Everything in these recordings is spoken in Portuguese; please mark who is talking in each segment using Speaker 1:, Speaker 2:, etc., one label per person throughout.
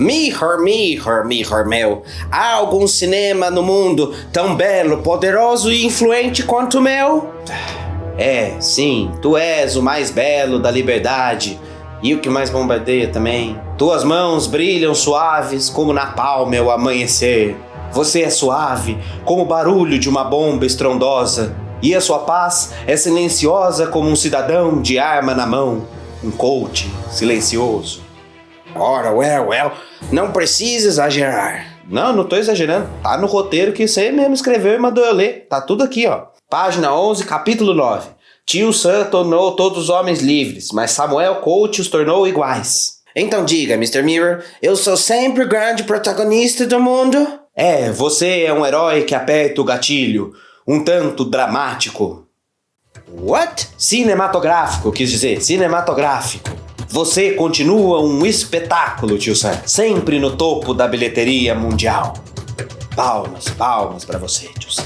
Speaker 1: Mirror, meu. Há algum cinema no mundo tão belo, poderoso e influente quanto o meu? Sim, tu és o mais belo da liberdade e o que mais bombardeia também. Tuas mãos brilham suaves como napalm ao amanhecer. Você é suave como o barulho de uma bomba estrondosa e a sua paz é silenciosa como um cidadão de arma na mão. Um coach silencioso. Ora, well, não precisa exagerar. Não tô exagerando. Tá no roteiro que você mesmo escreveu e mandou eu ler. Tá tudo aqui, ó. Página 11, capítulo 9. Tio Sam tornou todos os homens livres, mas Samuel Colt os tornou iguais. Então diga, Mr. Mirror, eu sou sempre o grande protagonista do mundo? Você é um herói que aperta o gatilho, um tanto dramático. What? Cinematográfico, quis dizer, cinematográfico. Você continua um espetáculo, tio Sam, sempre no topo da bilheteria mundial. Palmas pra você, tio Sam.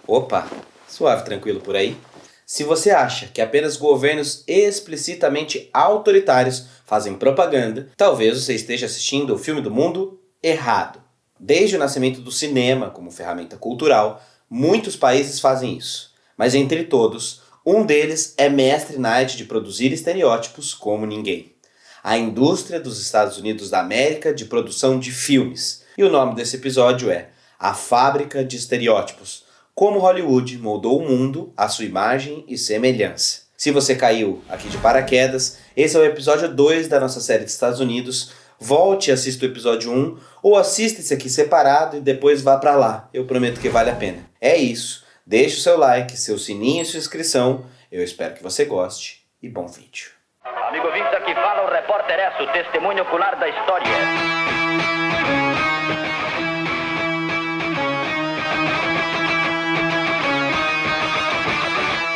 Speaker 1: Opa, suave, tranquilo por aí. Se você acha que apenas governos explicitamente autoritários fazem propaganda, talvez você esteja assistindo o filme do mundo errado. Desde o nascimento do cinema como ferramenta cultural, muitos países fazem isso. Mas entre todos, um deles é mestre na arte de produzir estereótipos como ninguém. A indústria dos Estados Unidos da América de produção de filmes. E o nome desse episódio é A Fábrica de Estereótipos. Como Hollywood moldou o mundo à sua imagem e semelhança. Se você caiu aqui de paraquedas, esse é o episódio 2 da nossa série dos Estados Unidos. Volte e assista o episódio 1, ou assista esse aqui separado e depois vá pra lá. Eu prometo que vale a pena. É isso. Deixe o seu like, seu sininho e sua inscrição. Eu espero que você goste e bom vídeo.
Speaker 2: Amigo ouvintes, aqui fala o repórter Esso, testemunho ocular da história.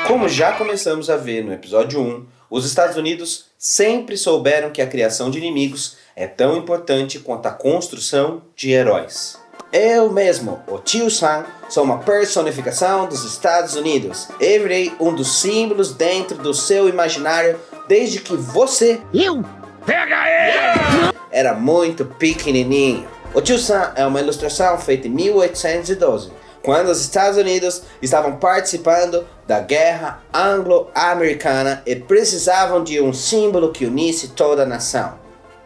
Speaker 1: Como já começamos a ver no episódio 1, os Estados Unidos sempre souberam que a criação de inimigos é tão importante quanto a construção de heróis. Eu mesmo, o Tio Sam, sou uma personificação dos Estados Unidos. Eu virei um dos símbolos dentro do seu imaginário desde que você... Pega ele! Era muito pequenininho. O Tio Sam é uma ilustração feita em 1812. Quando os Estados Unidos estavam participando da Guerra Anglo-Americana e precisavam de um símbolo que unisse toda a nação,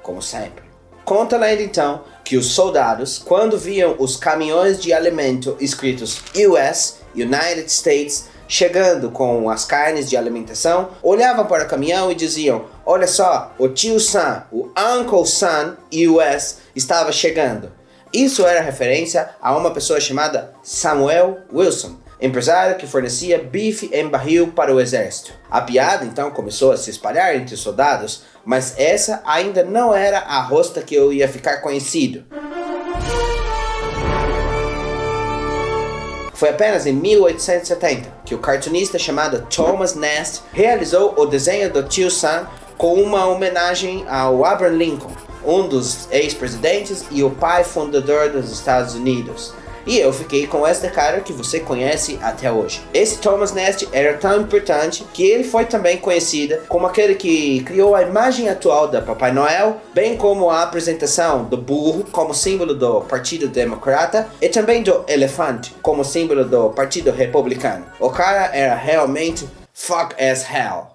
Speaker 1: como sempre. Conta a lenda então que os soldados, quando viam os caminhões de alimento escritos US, United States, chegando com as carnes de alimentação, olhavam para o caminhão e diziam: olha só, o Tio Sam, o Uncle Sam US estava chegando. Isso era referência a uma pessoa chamada Samuel Wilson, empresário que fornecia bife em barril para o exército. A piada então começou a se espalhar entre os soldados, mas essa ainda não era a rosta que eu ia ficar conhecido. Foi apenas em 1870 que o cartunista chamado Thomas Nast realizou o desenho do Tio Sam com uma homenagem ao Abraham Lincoln, um dos ex-presidentes e o pai fundador dos Estados Unidos. E eu fiquei com esta cara que você conhece até hoje. Esse Thomas Nast era tão importante que ele foi também conhecido como aquele que criou a imagem atual da Papai Noel, bem como a apresentação do burro como símbolo do Partido Democrata e também do elefante como símbolo do Partido Republicano. O cara era realmente fuck as hell,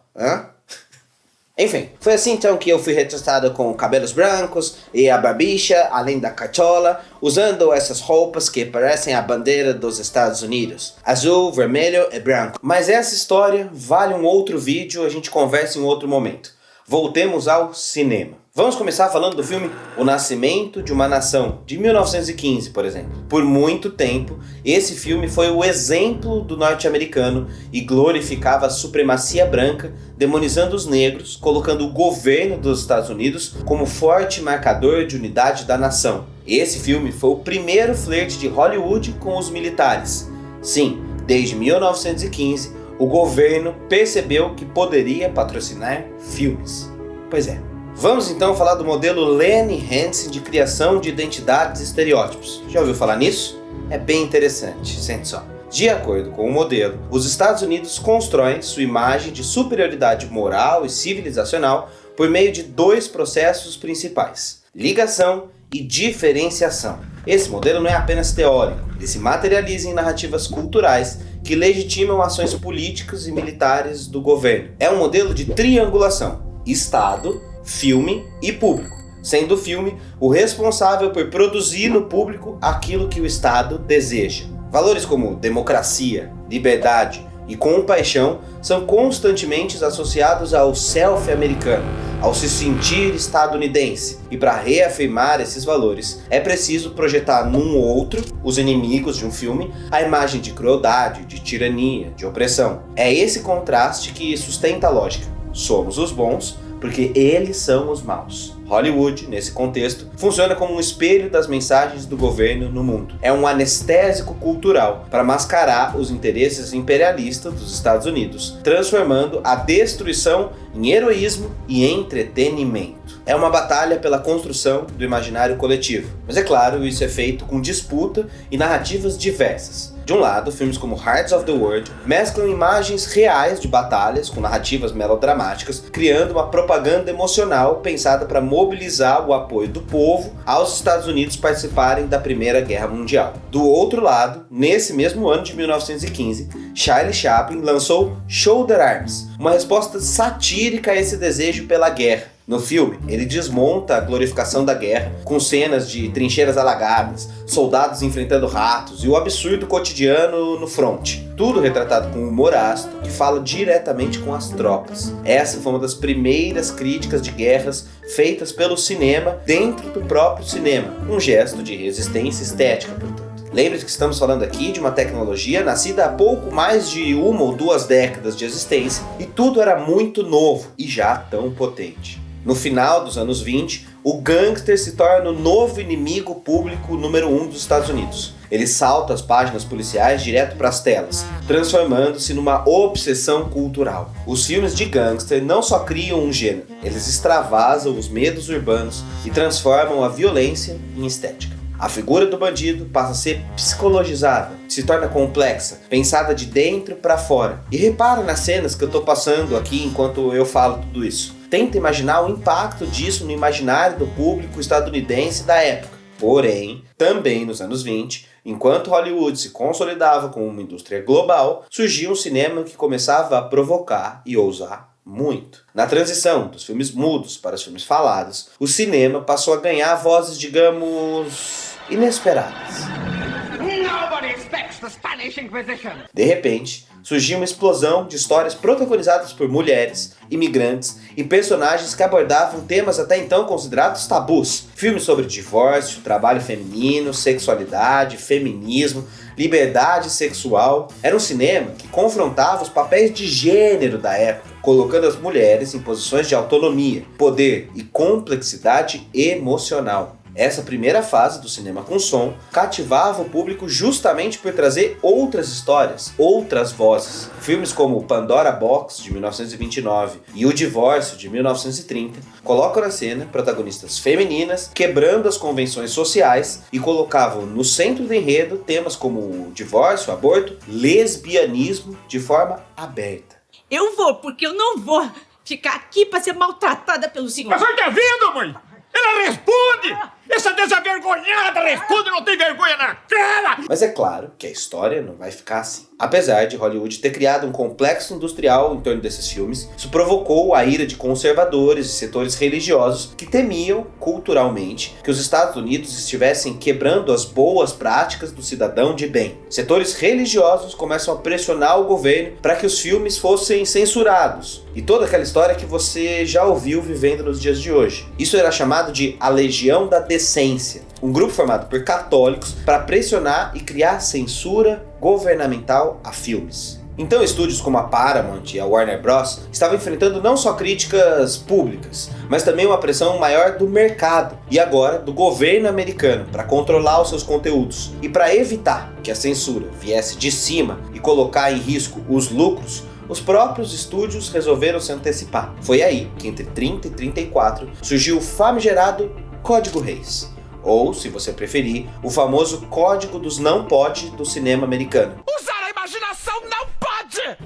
Speaker 1: Enfim, foi assim então que eu fui retratado com cabelos brancos e a barbicha, além da cartola, usando essas roupas que parecem a bandeira dos Estados Unidos. Azul, vermelho e branco. Mas essa história vale um outro vídeo, a gente conversa em outro momento. Voltemos ao cinema. Vamos começar falando do filme O Nascimento de uma Nação, de 1915, por exemplo. Por muito tempo, esse filme foi o exemplo do norte-americano e glorificava a supremacia branca, demonizando os negros, colocando o governo dos Estados Unidos como forte marcador de unidade da nação. Esse filme foi o primeiro flerte de Hollywood com os militares. Sim, desde 1915, o governo percebeu que poderia patrocinar filmes. Pois é. Vamos então falar do modelo Leni Hansen de criação de identidades e estereótipos. Já ouviu falar nisso? É bem interessante, sente só. De acordo com o modelo, os Estados Unidos constroem sua imagem de superioridade moral e civilizacional por meio de 2 processos principais: ligação e diferenciação. Esse modelo não é apenas teórico, ele se materializa em narrativas culturais que legitimam ações políticas e militares do governo. É um modelo de triangulação: Estado, filme e público, sendo o filme o responsável por produzir no público aquilo que o Estado deseja. Valores como democracia, liberdade e compaixão são constantemente associados ao self americano, ao se sentir estadunidense. E para reafirmar esses valores, é preciso projetar num outro, os inimigos de um filme, a imagem de crueldade, de tirania, de opressão. É esse contraste que sustenta a lógica. Somos os bons porque eles são os maus. Hollywood, nesse contexto, funciona como um espelho das mensagens do governo no mundo. É um anestésico cultural para mascarar os interesses imperialistas dos Estados Unidos, transformando a destruição em heroísmo e entretenimento. É uma batalha pela construção do imaginário coletivo. Mas é claro, isso é feito com disputa e narrativas diversas. De um lado, filmes como Hearts of the World mesclam imagens reais de batalhas com narrativas melodramáticas, criando uma propaganda emocional pensada para mobilizar o apoio do povo aos Estados Unidos participarem da Primeira Guerra Mundial. Do outro lado, nesse mesmo ano de 1915, Charlie Chaplin lançou Shoulder Arms, uma resposta satírica a esse desejo pela guerra. No filme, ele desmonta a glorificação da guerra, com cenas de trincheiras alagadas, soldados enfrentando ratos e o absurdo cotidiano no fronte. Tudo retratado com humor ácido, que fala diretamente com as tropas. Essa foi uma das primeiras críticas de guerras feitas pelo cinema dentro do próprio cinema, um gesto de resistência estética, portanto. Lembre-se que estamos falando aqui de uma tecnologia nascida há pouco mais de 1 ou 2 décadas de existência e tudo era muito novo e já tão potente. No final dos anos 20, o gangster se torna o novo inimigo público número 1 dos Estados Unidos. Ele salta as páginas policiais direto para as telas, transformando-se numa obsessão cultural. Os filmes de gangster não só criam um gênero, eles extravasam os medos urbanos e transformam a violência em estética. A figura do bandido passa a ser psicologizada, se torna complexa, pensada de dentro para fora. E repara nas cenas que eu estou passando aqui enquanto eu falo tudo isso. Tenta imaginar o impacto disso no imaginário do público estadunidense da época. Porém, também nos anos 20, enquanto Hollywood se consolidava como uma indústria global, surgia um cinema que começava a provocar e ousar muito. Na transição dos filmes mudos para os filmes falados, o cinema passou a ganhar vozes, digamos, inesperadas. De repente, surgiu uma explosão de histórias protagonizadas por mulheres, imigrantes e personagens que abordavam temas até então considerados tabus. Filmes sobre divórcio, trabalho feminino, sexualidade, feminismo, liberdade sexual. Era um cinema que confrontava os papéis de gênero da época, colocando as mulheres em posições de autonomia, poder e complexidade emocional. Essa primeira fase do cinema com som cativava o público justamente por trazer outras histórias, outras vozes. Filmes como Pandora Box, de 1929, e O Divórcio, de 1930, colocam na cena protagonistas femininas, quebrando as convenções sociais e colocavam no centro do enredo temas como o divórcio, aborto, lesbianismo de forma aberta.
Speaker 3: Eu vou, porque eu não vou ficar aqui pra ser maltratada pelo senhor.
Speaker 4: Mas você tá vendo, mãe? Ela responde! Essa desavergonhada responde, não tem vergonha na cara!
Speaker 1: Mas é claro que a história não vai ficar assim. Apesar de Hollywood ter criado um complexo industrial em torno desses filmes, isso provocou a ira de conservadores e setores religiosos que temiam, culturalmente, que os Estados Unidos estivessem quebrando as boas práticas do cidadão de bem. Setores religiosos começam a pressionar o governo para que os filmes fossem censurados. E toda aquela história que você já ouviu vivendo nos dias de hoje. Isso era chamado de a Legião da Decência, um grupo formado por católicos para pressionar e criar censura governamental a filmes. Então estúdios como a Paramount e a Warner Bros. Estavam enfrentando não só críticas públicas, mas também uma pressão maior do mercado e agora do governo americano para controlar os seus conteúdos. E para evitar que a censura viesse de cima e colocar em risco os lucros, os próprios estúdios resolveram se antecipar. Foi aí que entre 30 e 34 surgiu o famigerado Código Reis, ou, se você preferir, o famoso Código dos Não Pode do cinema americano.
Speaker 4: Usar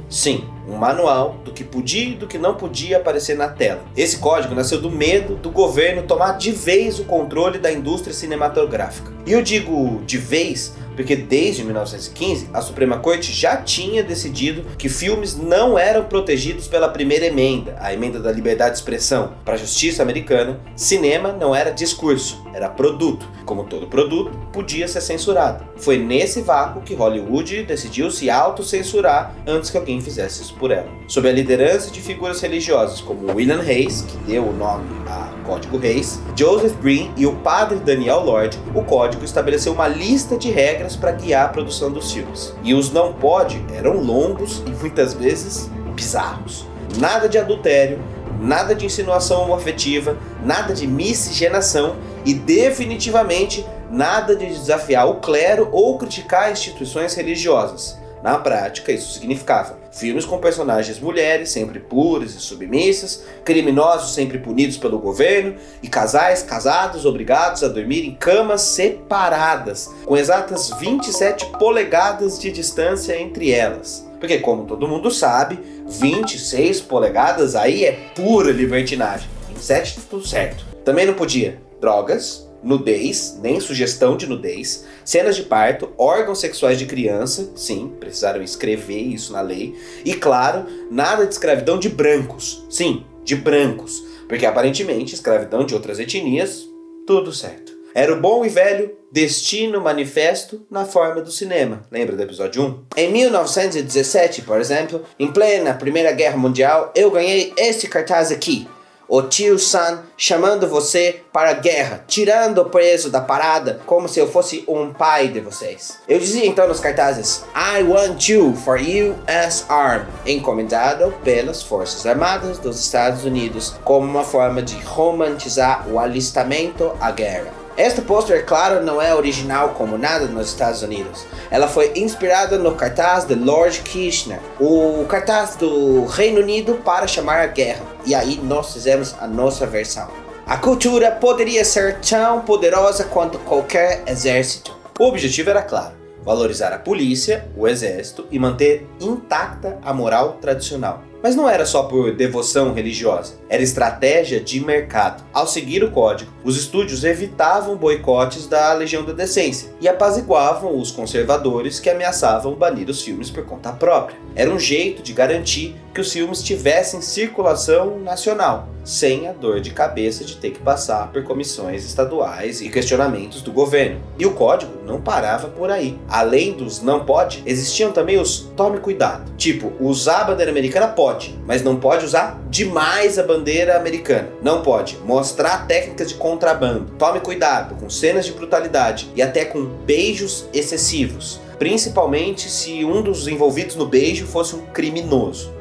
Speaker 1: Sim, um manual do que podia e do que não podia aparecer na tela. Esse código nasceu do medo do governo tomar de vez o controle da indústria cinematográfica. E eu digo de vez porque desde 1915 a Suprema Corte já tinha decidido que filmes não eram protegidos pela primeira emenda, a emenda da liberdade de expressão. Para a justiça americana, cinema não era discurso, era produto. Como todo produto, podia ser censurado. Foi nesse vácuo que Hollywood decidiu se autocensurar antes que alguém fizesse isso por ela. Sob a liderança de figuras religiosas como William Hays, que deu o nome a Código Hays, Joseph Green e o padre Daniel Lord, o código estabeleceu uma lista de regras para guiar a produção dos filmes. E os não pode eram longos e muitas vezes bizarros. Nada de adultério, nada de insinuação homoafetiva, nada de miscigenação e definitivamente nada de desafiar o clero ou criticar instituições religiosas. Na prática, isso significava filmes com personagens mulheres sempre puras e submissas, criminosos sempre punidos pelo governo e casais casados obrigados a dormir em camas separadas, com exatas 27 polegadas de distância entre elas. Porque, como todo mundo sabe, 26 polegadas aí é pura libertinagem. 27 tudo certo. Também não podia drogas, nudez, nem sugestão de nudez, cenas de parto, órgãos sexuais de criança, sim, precisaram escrever isso na lei, e claro, nada de escravidão de brancos, sim, de brancos, porque aparentemente escravidão de outras etnias, tudo certo. Era o bom e velho Destino Manifesto na forma do cinema. Lembra do episódio 1? Em 1917, por exemplo, em plena Primeira Guerra Mundial, eu ganhei este cartaz aqui. O tio Sam chamando você para a guerra, tirando o preso da parada como se eu fosse um pai de vocês. Eu dizia então nos cartazes, I want you for U.S. Army, encomendado pelas Forças Armadas dos Estados Unidos, como uma forma de romantizar o alistamento à guerra. Este pôster, claro, não é original como nada nos Estados Unidos. Ela foi inspirada no cartaz de Lord Kitchener, o cartaz do Reino Unido para chamar a guerra. E aí nós fizemos a nossa versão. A cultura poderia ser tão poderosa quanto qualquer exército. O objetivo era claro, valorizar a polícia, o exército e manter intacta a moral tradicional. Mas não era só por devoção religiosa, era estratégia de mercado. Ao seguir o código, os estúdios evitavam boicotes da Legião da Decência e apaziguavam os conservadores que ameaçavam banir os filmes por conta própria. Era um jeito de garantir que os filmes tivessem circulação nacional, sem a dor de cabeça de ter que passar por comissões estaduais e questionamentos do governo. E o código não parava por aí. Além dos não pode, existiam também os tome cuidado. Tipo, usar a bandeira americana pode, mas não pode usar demais a bandeira americana. Não pode mostrar técnicas de contrabando. Tome cuidado com cenas de brutalidade e até com beijos excessivos, principalmente se um dos envolvidos no beijo fosse um criminoso.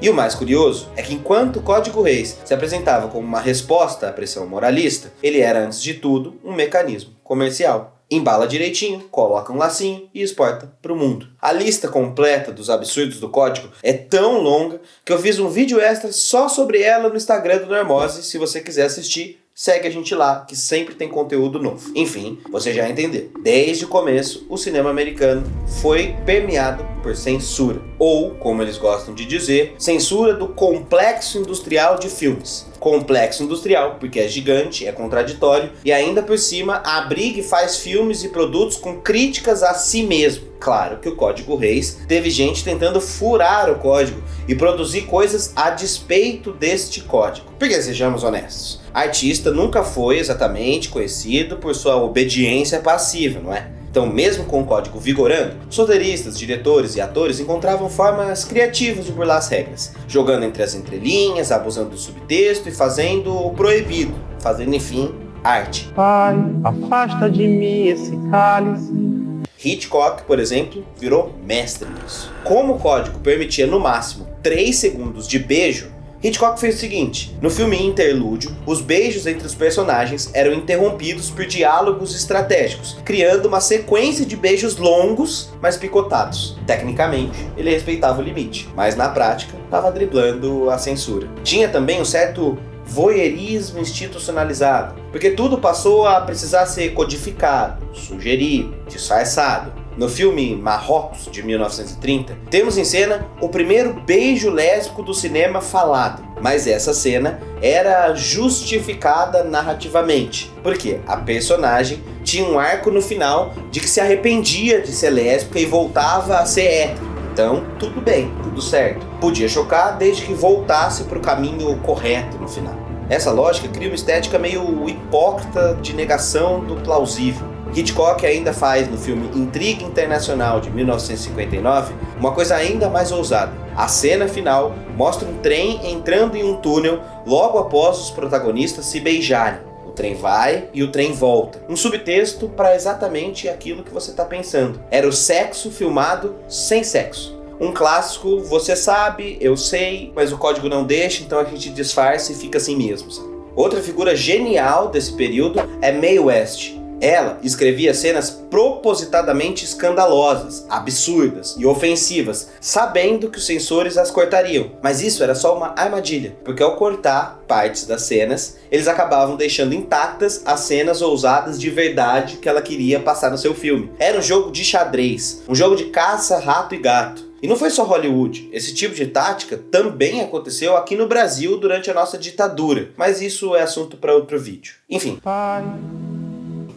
Speaker 1: E o mais curioso é que enquanto o Código Hays se apresentava como uma resposta à pressão moralista, ele era antes de tudo um mecanismo comercial. Embala direitinho, coloca um lacinho e exporta para o mundo. A lista completa dos absurdos do código é tão longa que eu fiz um vídeo extra só sobre ela no Instagram do Normose. Se você quiser assistir, segue a gente lá, que sempre tem conteúdo novo. Enfim, você já entendeu. Desde o começo, o cinema americano foi permeado por censura. Ou, como eles gostam de dizer, censura do complexo industrial de filmes. Complexo industrial, porque é gigante, é contraditório e ainda por cima abriga e faz filmes e produtos com críticas a si mesmo. Claro que o Código Hays teve gente tentando furar o código e produzir coisas a despeito deste código. Porque sejamos honestos, artista nunca foi exatamente conhecido por sua obediência passiva, não é? Então, mesmo com o código vigorando, os roteiristas, diretores e atores encontravam formas criativas de burlar as regras, jogando entre as entrelinhas, abusando do subtexto e fazendo o proibido, fazendo, enfim, arte.
Speaker 5: Pai, afasta de mim esse cálice.
Speaker 1: Hitchcock, por exemplo, virou mestre nisso. Como o código permitia no máximo 3 segundos de beijo, Hitchcock fez o seguinte: no filme Interlúdio, os beijos entre os personagens eram interrompidos por diálogos estratégicos, criando uma sequência de beijos longos, mas picotados. Tecnicamente, ele respeitava o limite, mas na prática, estava driblando a censura. Tinha também um certo voyeurismo institucionalizado, porque tudo passou a precisar ser codificado, sugerido, disfarçado. No filme Marrocos, de 1930, temos em cena o primeiro beijo lésbico do cinema falado. Mas essa cena era justificada narrativamente, porque a personagem tinha um arco no final de que se arrependia de ser lésbica e voltava a ser hétero. Então, tudo bem, tudo certo. Podia chocar desde que voltasse para o caminho correto no final. Essa lógica cria uma estética meio hipócrita de negação do plausível. Hitchcock ainda faz no filme Intriga Internacional de 1959 uma coisa ainda mais ousada. A cena final mostra um trem entrando em um túnel logo após os protagonistas se beijarem. O trem vai e o trem volta. Um subtexto para exatamente aquilo que você está pensando. Era o sexo filmado sem sexo. Um clássico, você sabe, eu sei, mas o código não deixa, então a gente disfarça e fica assim mesmo, sabe? Outra figura genial desse período é Mae West. Ela escrevia cenas propositadamente escandalosas, absurdas e ofensivas, sabendo que os censores as cortariam. Mas isso era só uma armadilha, porque ao cortar partes das cenas, eles acabavam deixando intactas as cenas ousadas de verdade que ela queria passar no seu filme. Era um jogo de xadrez, um jogo de caça, rato e gato. E não foi só Hollywood, esse tipo de tática também aconteceu aqui no Brasil durante a nossa ditadura, mas isso é assunto para outro vídeo. Enfim.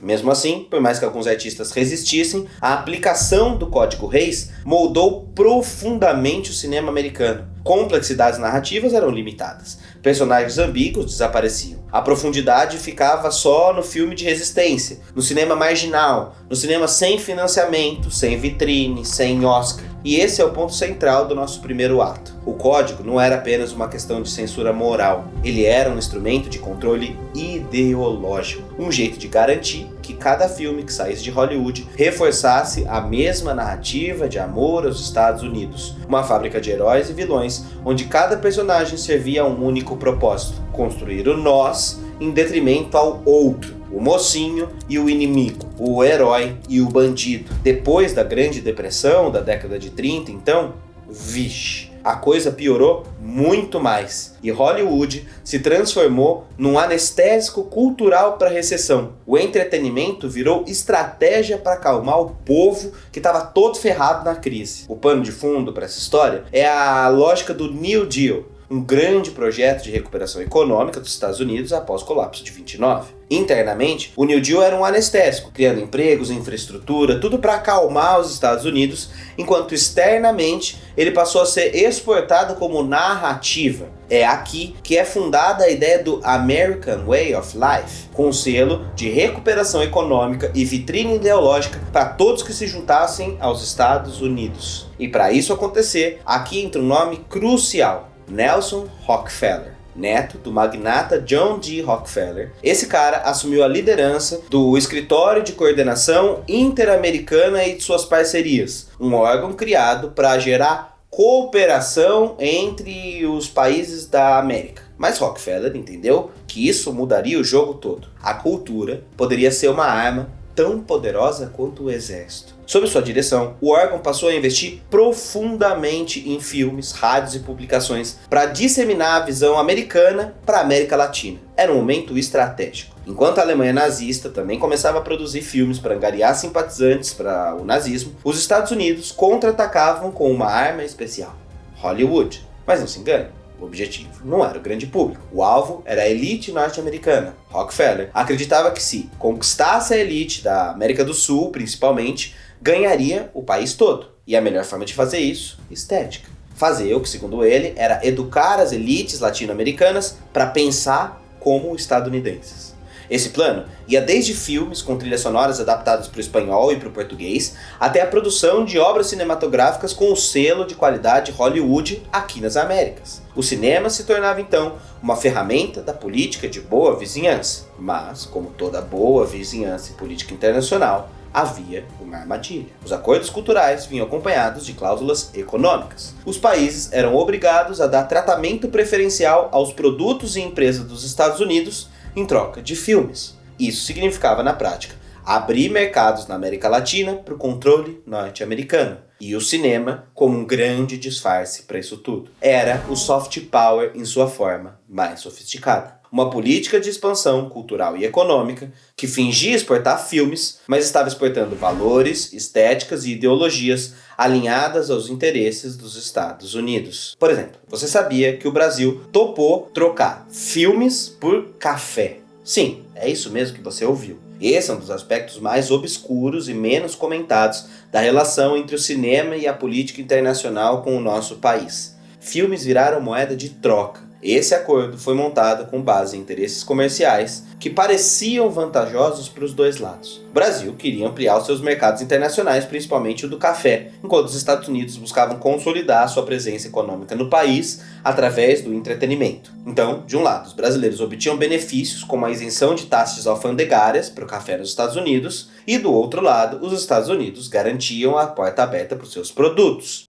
Speaker 1: Mesmo assim, por mais que alguns artistas resistissem, a aplicação do Código Reis moldou profundamente o cinema americano. Complexidades narrativas eram limitadas, personagens ambíguos desapareciam. A profundidade ficava só no filme de resistência, no cinema marginal, no cinema sem financiamento, sem vitrine, sem Oscar. E esse é o ponto central do nosso primeiro ato. O código não era apenas uma questão de censura moral, ele era um instrumento de controle ideológico, um jeito de garantir que cada filme que saísse de Hollywood reforçasse a mesma narrativa de amor aos Estados Unidos, uma fábrica de heróis e vilões, onde cada personagem servia a um único propósito: construir o nós em detrimento ao outro, o mocinho e o inimigo, o herói e o bandido. Depois da Grande Depressão da década de 30, então, vixe, a coisa piorou muito mais e Hollywood se transformou num anestésico cultural para a recessão. O entretenimento virou estratégia para acalmar o povo que estava todo ferrado na crise. O pano de fundo para essa história é a lógica do New Deal, um grande projeto de recuperação econômica dos Estados Unidos após o colapso de 29. Internamente, o New Deal era um anestésico, criando empregos, infraestrutura, tudo para acalmar os Estados Unidos, enquanto externamente ele passou a ser exportado como narrativa. É aqui que é fundada a ideia do American Way of Life, com o selo de recuperação econômica e vitrine ideológica para todos que se juntassem aos Estados Unidos. E para isso acontecer, aqui entra um nome crucial: Nelson Rockefeller, neto do magnata John D. Rockefeller. Esse cara assumiu a liderança do Escritório de Coordenação Interamericana e de suas parcerias, um órgão criado para gerar cooperação entre os países da América. Mas Rockefeller entendeu que isso mudaria o jogo todo. A cultura poderia ser uma arma tão poderosa quanto o exército. Sob sua direção, o órgão passou a investir profundamente em filmes, rádios e publicações para disseminar a visão americana para a América Latina. Era um momento estratégico. Enquanto a Alemanha nazista também começava a produzir filmes para angariar simpatizantes para o nazismo, os Estados Unidos contra-atacavam com uma arma especial: Hollywood. Mas não se engane, o objetivo não era o grande público. O alvo era a elite norte-americana. Rockefeller acreditava que se conquistasse a elite da América do Sul, principalmente, ganharia o país todo. E a melhor forma de fazer isso? Estética. Fazer o que, segundo ele, era educar as elites latino-americanas para pensar como estadunidenses. Esse plano ia desde filmes com trilhas sonoras adaptadas para o espanhol e para o português, até a produção de obras cinematográficas com o selo de qualidade Hollywood aqui nas Américas. O cinema se tornava então uma ferramenta da política de boa vizinhança. Mas, como toda boa vizinhança e política internacional, havia uma armadilha. Os acordos culturais vinham acompanhados de cláusulas econômicas. Os países eram obrigados a dar tratamento preferencial aos produtos e empresas dos Estados Unidos em troca de filmes. Isso significava, na prática, abrir mercados na América Latina para o controle norte-americano. E o cinema como um grande disfarce para isso tudo. Era o soft power em sua forma mais sofisticada. Uma política de expansão cultural e econômica que fingia exportar filmes, mas estava exportando valores, estéticas e ideologias alinhadas aos interesses dos Estados Unidos. Por exemplo, você sabia que o Brasil topou trocar filmes por café? Sim, é isso mesmo que você ouviu. Esse é um dos aspectos mais obscuros e menos comentados da relação entre o cinema e a política internacional com o nosso país. Filmes viraram moeda de troca. Esse acordo foi montado com base em interesses comerciais que pareciam vantajosos para os dois lados. O Brasil queria ampliar os seus mercados internacionais, principalmente o do café, enquanto os Estados Unidos buscavam consolidar sua presença econômica no país através do entretenimento. Então, de um lado, os brasileiros obtinham benefícios como a isenção de taxas alfandegárias para o café nos Estados Unidos, e do outro lado, os Estados Unidos garantiam a porta aberta para os seus produtos.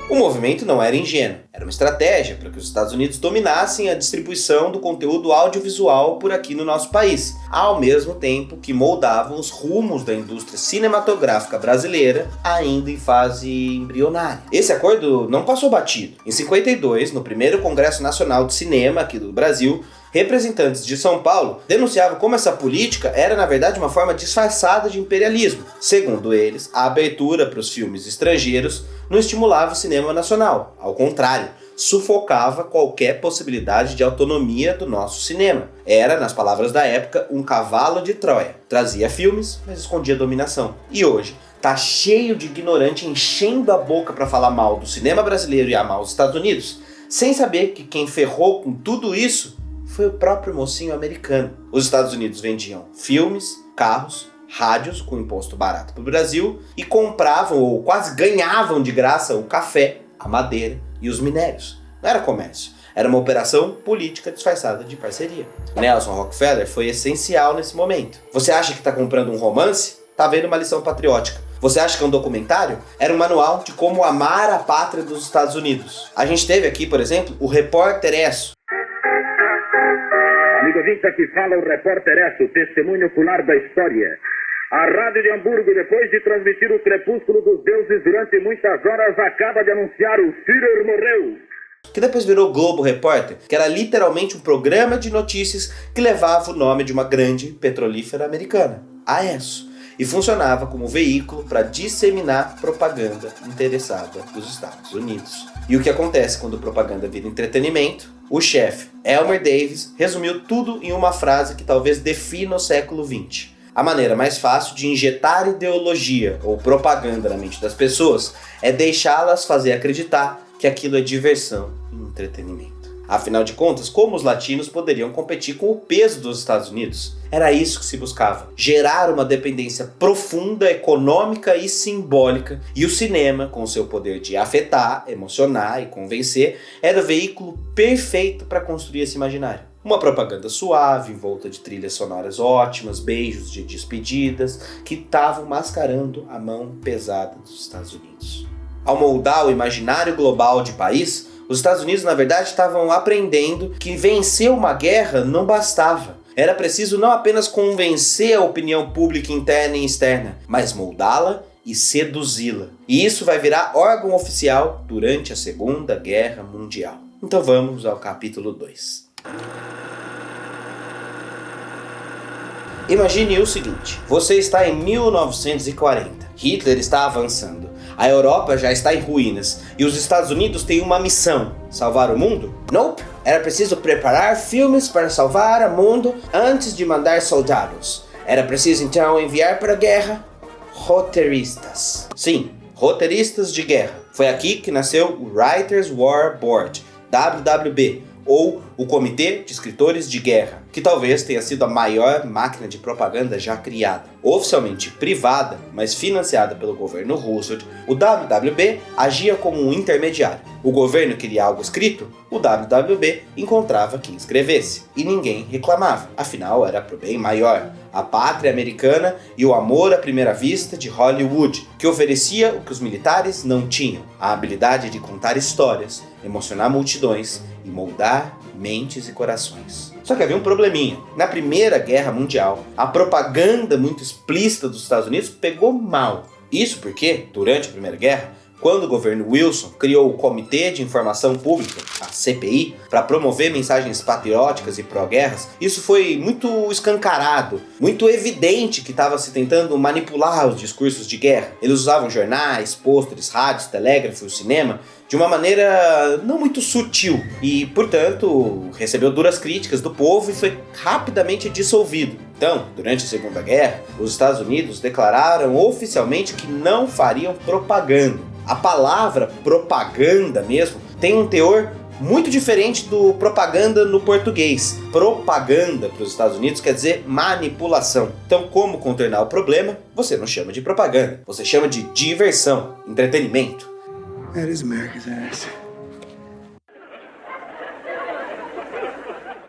Speaker 1: O movimento não era ingênuo, era uma estratégia para que os Estados Unidos dominassem a distribuição do conteúdo audiovisual por aqui no nosso país, ao mesmo tempo que moldavam os rumos da indústria cinematográfica brasileira, ainda em fase embrionária. Esse acordo não passou batido. Em 52, no primeiro Congresso Nacional de Cinema aqui do Brasil, representantes de São Paulo denunciavam como essa política era, na verdade, uma forma disfarçada de imperialismo. Segundo eles, a abertura para os filmes estrangeiros não estimulava o cinema nacional. Ao contrário, sufocava qualquer possibilidade de autonomia do nosso cinema. Era, nas palavras da época, um cavalo de Troia. Trazia filmes, mas escondia dominação. E hoje, tá cheio de ignorante enchendo a boca para falar mal do cinema brasileiro e amar os Estados Unidos, sem saber que quem ferrou com tudo isso foi o próprio mocinho americano. Os Estados Unidos vendiam filmes, carros, rádios com imposto barato para o Brasil e compravam ou quase ganhavam de graça o café, a madeira e os minérios. Não era comércio, era uma operação política disfarçada de parceria. Nelson Rockefeller foi essencial nesse momento. Você acha que está comprando um romance? Tá vendo uma lição patriótica. Você acha que é um documentário? Era um manual de como amar a pátria dos Estados Unidos. A gente teve aqui, por exemplo, o Repórter Esso.
Speaker 6: Amigo ouvinte, aqui fala o Repórter Esso, testemunho ocular da história. A Rádio de Hamburgo, depois de transmitir o Crepúsculo dos Deuses durante muitas horas, acaba de anunciar o Führer morreu.
Speaker 1: Que depois virou Globo Repórter, que era literalmente um programa de notícias que levava o nome de uma grande petrolífera americana, a Esso, e funcionava como veículo para disseminar propaganda interessada dos Estados Unidos. E o que acontece quando propaganda vira entretenimento? O chefe, Elmer Davis, resumiu tudo em uma frase que talvez defina o século XX. A maneira mais fácil de injetar ideologia ou propaganda na mente das pessoas é deixá-las fazer acreditar que aquilo é diversão e entretenimento. Afinal de contas, como os latinos poderiam competir com o peso dos Estados Unidos? Era isso que se buscava, gerar uma dependência profunda, econômica e simbólica, e o cinema, com seu poder de afetar, emocionar e convencer, era o veículo perfeito para construir esse imaginário. Uma propaganda suave, envolta de trilhas sonoras ótimas, beijos de despedidas, que estavam mascarando a mão pesada dos Estados Unidos. Ao moldar o imaginário global de país, os Estados Unidos, na verdade, estavam aprendendo que vencer uma guerra não bastava. Era preciso não apenas convencer a opinião pública interna e externa, mas moldá-la e seduzi-la. E isso vai virar órgão oficial durante a Segunda Guerra Mundial. Então vamos ao capítulo 2. Imagine o seguinte, você está em 1940, Hitler está avançando, a Europa já está em ruínas e os Estados Unidos têm uma missão, salvar o mundo? Nope, era preciso preparar filmes para salvar o mundo antes de mandar soldados. Era preciso então enviar para a guerra roteiristas. Sim, roteiristas de guerra. Foi aqui que nasceu o Writers' War Board, WWB, ou o Comitê de Escritores de Guerra, que talvez tenha sido a maior máquina de propaganda já criada. Oficialmente privada, mas financiada pelo governo Roosevelt, o WWB agia como um intermediário. O governo queria algo escrito, o WWB encontrava quem escrevesse, e ninguém reclamava, afinal era pro bem maior, a pátria americana e o amor à primeira vista de Hollywood, que oferecia o que os militares não tinham, a habilidade de contar histórias, emocionar multidões e moldar mentes e corações. Só que havia um probleminha. Na Primeira Guerra Mundial, a propaganda muito explícita dos Estados Unidos pegou mal. Isso porque, durante a Primeira Guerra, quando o governo Wilson criou o Comitê de Informação Pública, a CPI, para promover mensagens patrióticas e pró-guerras, isso foi muito escancarado, muito evidente que estava se tentando manipular os discursos de guerra. Eles usavam jornais, pôsteres, rádios, telégrafos, cinema, de uma maneira não muito sutil e, portanto, recebeu duras críticas do povo e foi rapidamente dissolvido. Então, durante a Segunda Guerra, os Estados Unidos declararam oficialmente que não fariam propaganda. A palavra propaganda mesmo tem um teor muito diferente do propaganda no português. Propaganda para os Estados Unidos quer dizer manipulação. Então, como contornar o problema? Você não chama de propaganda, você chama de diversão, entretenimento.
Speaker 7: That is America's ass.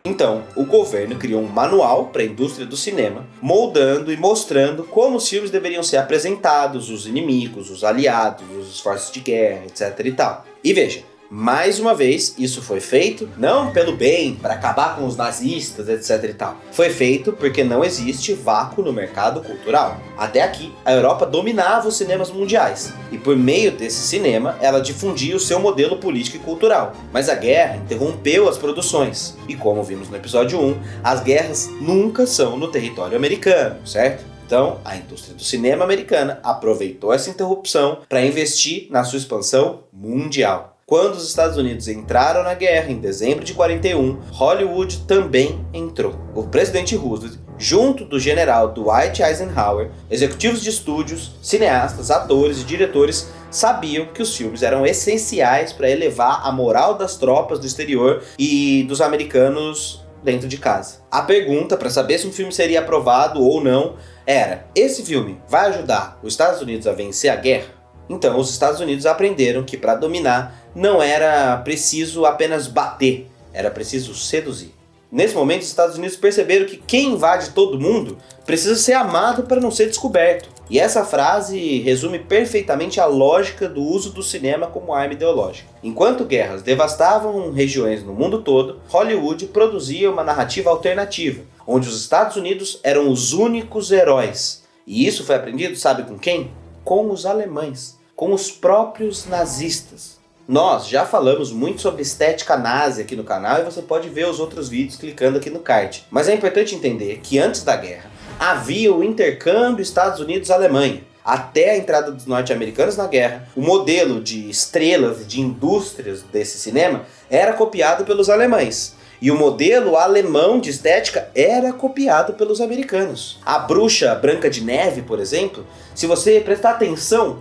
Speaker 1: Então, o governo criou um manual para a indústria do cinema, moldando e mostrando como os filmes deveriam ser apresentados, os inimigos, os aliados, os esforços de guerra, etc e tal. E veja, mais uma vez, isso foi feito não pelo bem, para acabar com os nazistas, etc e tal. Foi feito porque não existe vácuo no mercado cultural. Até aqui, a Europa dominava os cinemas mundiais, e por meio desse cinema, ela difundia o seu modelo político e cultural. Mas a guerra interrompeu as produções, e como vimos no episódio 1, as guerras nunca são no território americano, certo? Então, a indústria do cinema americana aproveitou essa interrupção para investir na sua expansão mundial. Quando os Estados Unidos entraram na guerra em dezembro de 41, Hollywood também entrou. O presidente Roosevelt, junto do general Dwight Eisenhower, executivos de estúdios, cineastas, atores e diretores sabiam que os filmes eram essenciais para elevar a moral das tropas do exterior e dos americanos dentro de casa. A pergunta para saber se um filme seria aprovado ou não era: esse filme vai ajudar os Estados Unidos a vencer a guerra? Então, os Estados Unidos aprenderam que para dominar não era preciso apenas bater, era preciso seduzir. Nesse momento, os Estados Unidos perceberam que quem invade todo mundo precisa ser amado para não ser descoberto. E essa frase resume perfeitamente a lógica do uso do cinema como arma ideológica. Enquanto guerras devastavam regiões no mundo todo, Hollywood produzia uma narrativa alternativa, onde os Estados Unidos eram os únicos heróis. E isso foi aprendido, sabe com quem? Com os alemães, com os próprios nazistas. Nós já falamos muito sobre estética nazi aqui no canal e você pode ver os outros vídeos clicando aqui no card. Mas é importante entender que antes da guerra havia o intercâmbio Estados Unidos-Alemanha. Até a entrada dos norte-americanos na guerra, o modelo de estrelas e de indústrias desse cinema era copiado pelos alemães. E o modelo alemão de estética era copiado pelos americanos. A bruxa Branca de Neve, por exemplo, se você prestar atenção,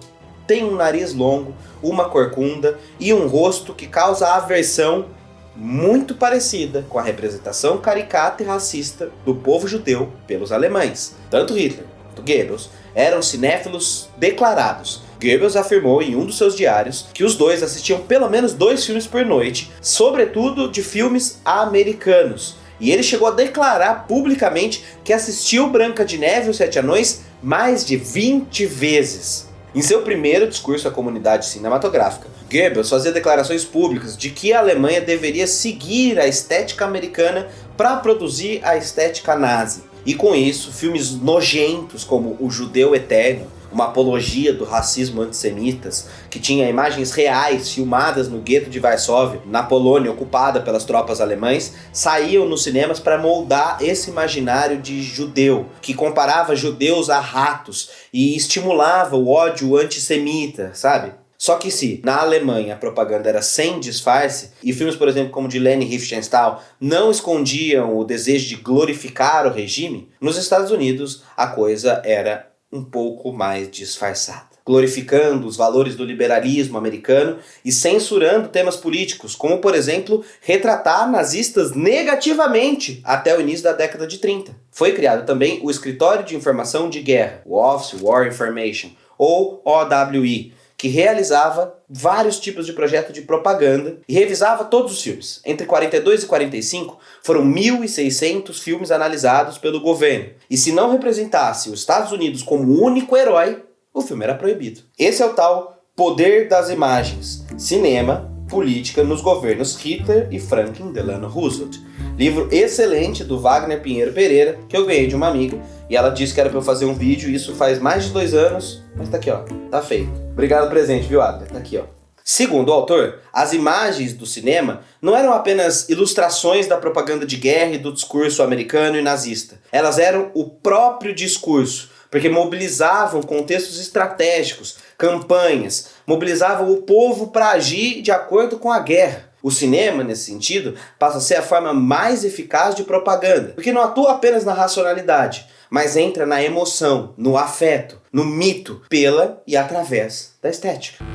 Speaker 1: tem um nariz longo, uma corcunda e um rosto que causa aversão muito parecida com a representação caricata e racista do povo judeu pelos alemães. Tanto Hitler quanto Goebbels eram cinéfilos declarados. Goebbels afirmou em um dos seus diários que os dois assistiam pelo menos 2 filmes por noite, sobretudo de filmes americanos. E ele chegou a declarar publicamente que assistiu Branca de Neve e os Sete Anões mais de 20 vezes. Em seu primeiro discurso à comunidade cinematográfica, Goebbels fazia declarações públicas de que a Alemanha deveria seguir a estética americana para produzir a estética nazi. E com isso, filmes nojentos como O Judeu Eterno, uma apologia do racismo antissemitas, que tinha imagens reais filmadas no gueto de Varsóvia, na Polônia ocupada pelas tropas alemãs, saíam nos cinemas para moldar esse imaginário de judeu, que comparava judeus a ratos e estimulava o ódio antissemita, sabe? Só que se na Alemanha a propaganda era sem disfarce, e filmes, por exemplo, como de Leni Riefenstahl não escondiam o desejo de glorificar o regime, nos Estados Unidos a coisa era um pouco mais disfarçada, glorificando os valores do liberalismo americano e censurando temas políticos, como, por exemplo, retratar nazistas negativamente até o início da década de 30. Foi criado também o Escritório de Informação de Guerra, o Office War Information, ou OWI, que realizava vários tipos de projeto de propaganda e revisava todos os filmes. Entre 42 e 45, foram 1.600 filmes analisados pelo governo. E se não representasse os Estados Unidos como único herói, o filme era proibido. Esse é o tal poder das imagens. Cinema política nos governos Hitler e Franklin Delano Roosevelt. Livro excelente do Wagner Pinheiro Pereira, que eu ganhei de uma amiga, e ela disse que era pra eu fazer um vídeo, isso faz mais de 2 anos, mas tá aqui ó, tá feito. Obrigado pelo presente, viu, Adler? Tá aqui ó. Segundo o autor, as imagens do cinema não eram apenas ilustrações da propaganda de guerra e do discurso americano e nazista. Elas eram o próprio discurso, porque mobilizavam contextos estratégicos, campanhas, mobilizavam o povo para agir de acordo com a guerra. O cinema, nesse sentido, passa a ser a forma mais eficaz de propaganda, porque não atua apenas na racionalidade, mas entra na emoção, no afeto, no mito, pela e através da estética.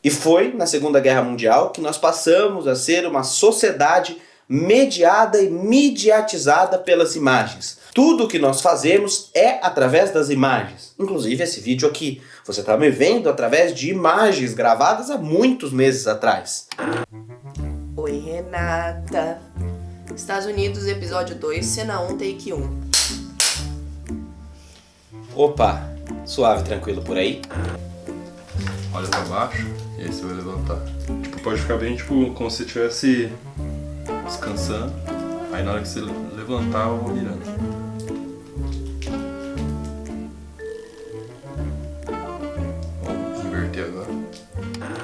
Speaker 1: E foi na Segunda Guerra Mundial que nós passamos a ser uma sociedade mediada e mediatizada pelas imagens. Tudo o que nós fazemos é através das imagens. Inclusive esse vídeo aqui. Você está me vendo através de imagens gravadas há muitos meses atrás.
Speaker 8: Oi, Renata. Estados Unidos, episódio 2, cena 1, take 1.
Speaker 1: Opa, suave, tranquilo por aí?
Speaker 9: Olha pra baixo e aí você vai levantar. Tipo, pode ficar bem tipo como se estivesse descansando. Aí na hora que você levantar, eu vou virando. Vamos inverter agora.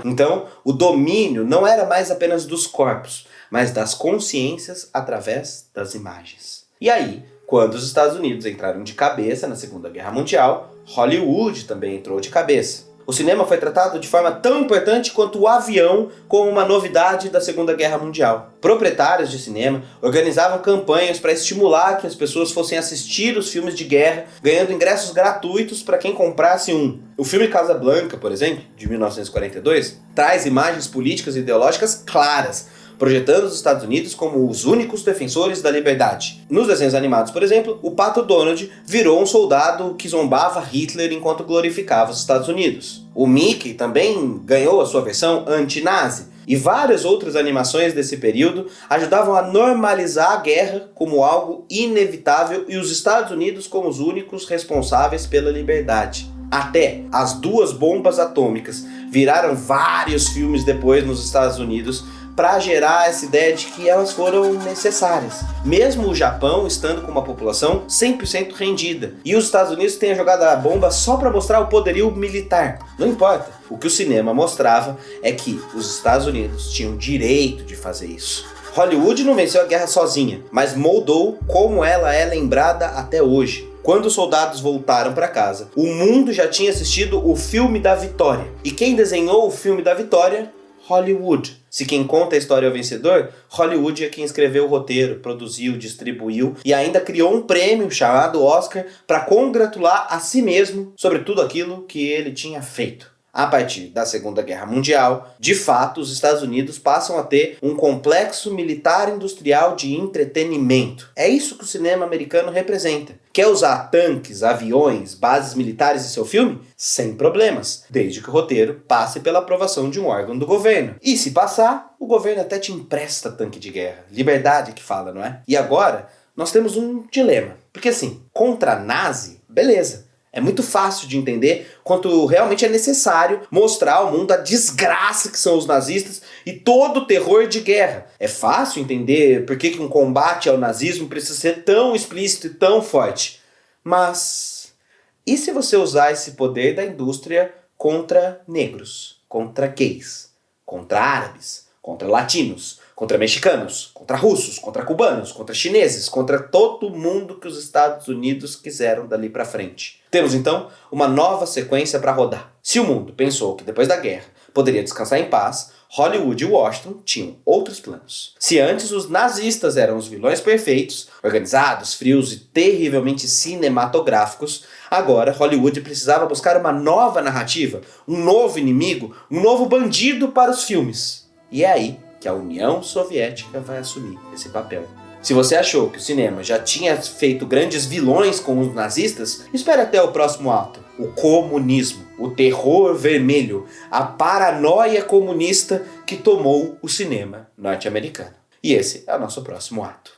Speaker 1: Então, o domínio não era mais apenas dos corpos, mas das consciências através das imagens. E aí, quando os Estados Unidos entraram de cabeça na Segunda Guerra Mundial, Hollywood também entrou de cabeça. O cinema foi tratado de forma tão importante quanto o avião como uma novidade da Segunda Guerra Mundial. Proprietários de cinema organizavam campanhas para estimular que as pessoas fossem assistir os filmes de guerra, ganhando ingressos gratuitos para quem comprasse um. O filme Casablanca, por exemplo, de 1942, traz imagens políticas e ideológicas claras, projetando os Estados Unidos como os únicos defensores da liberdade. Nos desenhos animados, por exemplo, o Pato Donald virou um soldado que zombava Hitler enquanto glorificava os Estados Unidos. O Mickey também ganhou a sua versão anti-nazi, e várias outras animações desse período ajudavam a normalizar a guerra como algo inevitável e os Estados Unidos como os únicos responsáveis pela liberdade. Até as 2 bombas atômicas viraram vários filmes depois nos Estados Unidos para gerar essa ideia de que elas foram necessárias. Mesmo o Japão estando com uma população 100% rendida. E os Estados Unidos tenham jogado a bomba só para mostrar o poderio militar. Não importa. O que o cinema mostrava é que os Estados Unidos tinham direito de fazer isso. Hollywood não venceu a guerra sozinha, mas moldou como ela é lembrada até hoje. Quando os soldados voltaram para casa, o mundo já tinha assistido o filme da vitória. E quem desenhou o filme da vitória? Hollywood. Se quem conta a história é o vencedor, Hollywood é quem escreveu o roteiro, produziu, distribuiu e ainda criou um prêmio chamado Oscar para congratular a si mesmo sobre tudo aquilo que ele tinha feito. A partir da Segunda Guerra Mundial, de fato, os Estados Unidos passam a ter um complexo militar industrial de entretenimento. É isso que o cinema americano representa. Quer usar tanques, aviões, bases militares em seu filme? Sem problemas, desde que o roteiro passe pela aprovação de um órgão do governo. E se passar, o governo até te empresta tanque de guerra. Liberdade que fala, não é? E agora, nós temos um dilema. Porque assim, contra nazi, beleza. É muito fácil de entender quanto realmente é necessário mostrar ao mundo a desgraça que são os nazistas e todo o terror de guerra. É fácil entender por que um combate ao nazismo precisa ser tão explícito e tão forte. Mas e se você usar esse poder da indústria contra negros, contra gays, contra árabes, contra latinos, contra mexicanos, contra russos, contra cubanos, contra chineses, contra todo mundo que os Estados Unidos quiseram dali pra frente? Temos então uma nova sequência para rodar. Se o mundo pensou que depois da guerra poderia descansar em paz, Hollywood e Washington tinham outros planos. Se antes os nazistas eram os vilões perfeitos, organizados, frios e terrivelmente cinematográficos, agora Hollywood precisava buscar uma nova narrativa, um novo inimigo, um novo bandido para os filmes. E é aí que a União Soviética vai assumir esse papel. Se você achou que o cinema já tinha feito grandes vilões com os nazistas, espere até o próximo ato. O comunismo, o terror vermelho, a paranoia comunista que tomou o cinema norte-americano. E esse é o nosso próximo ato.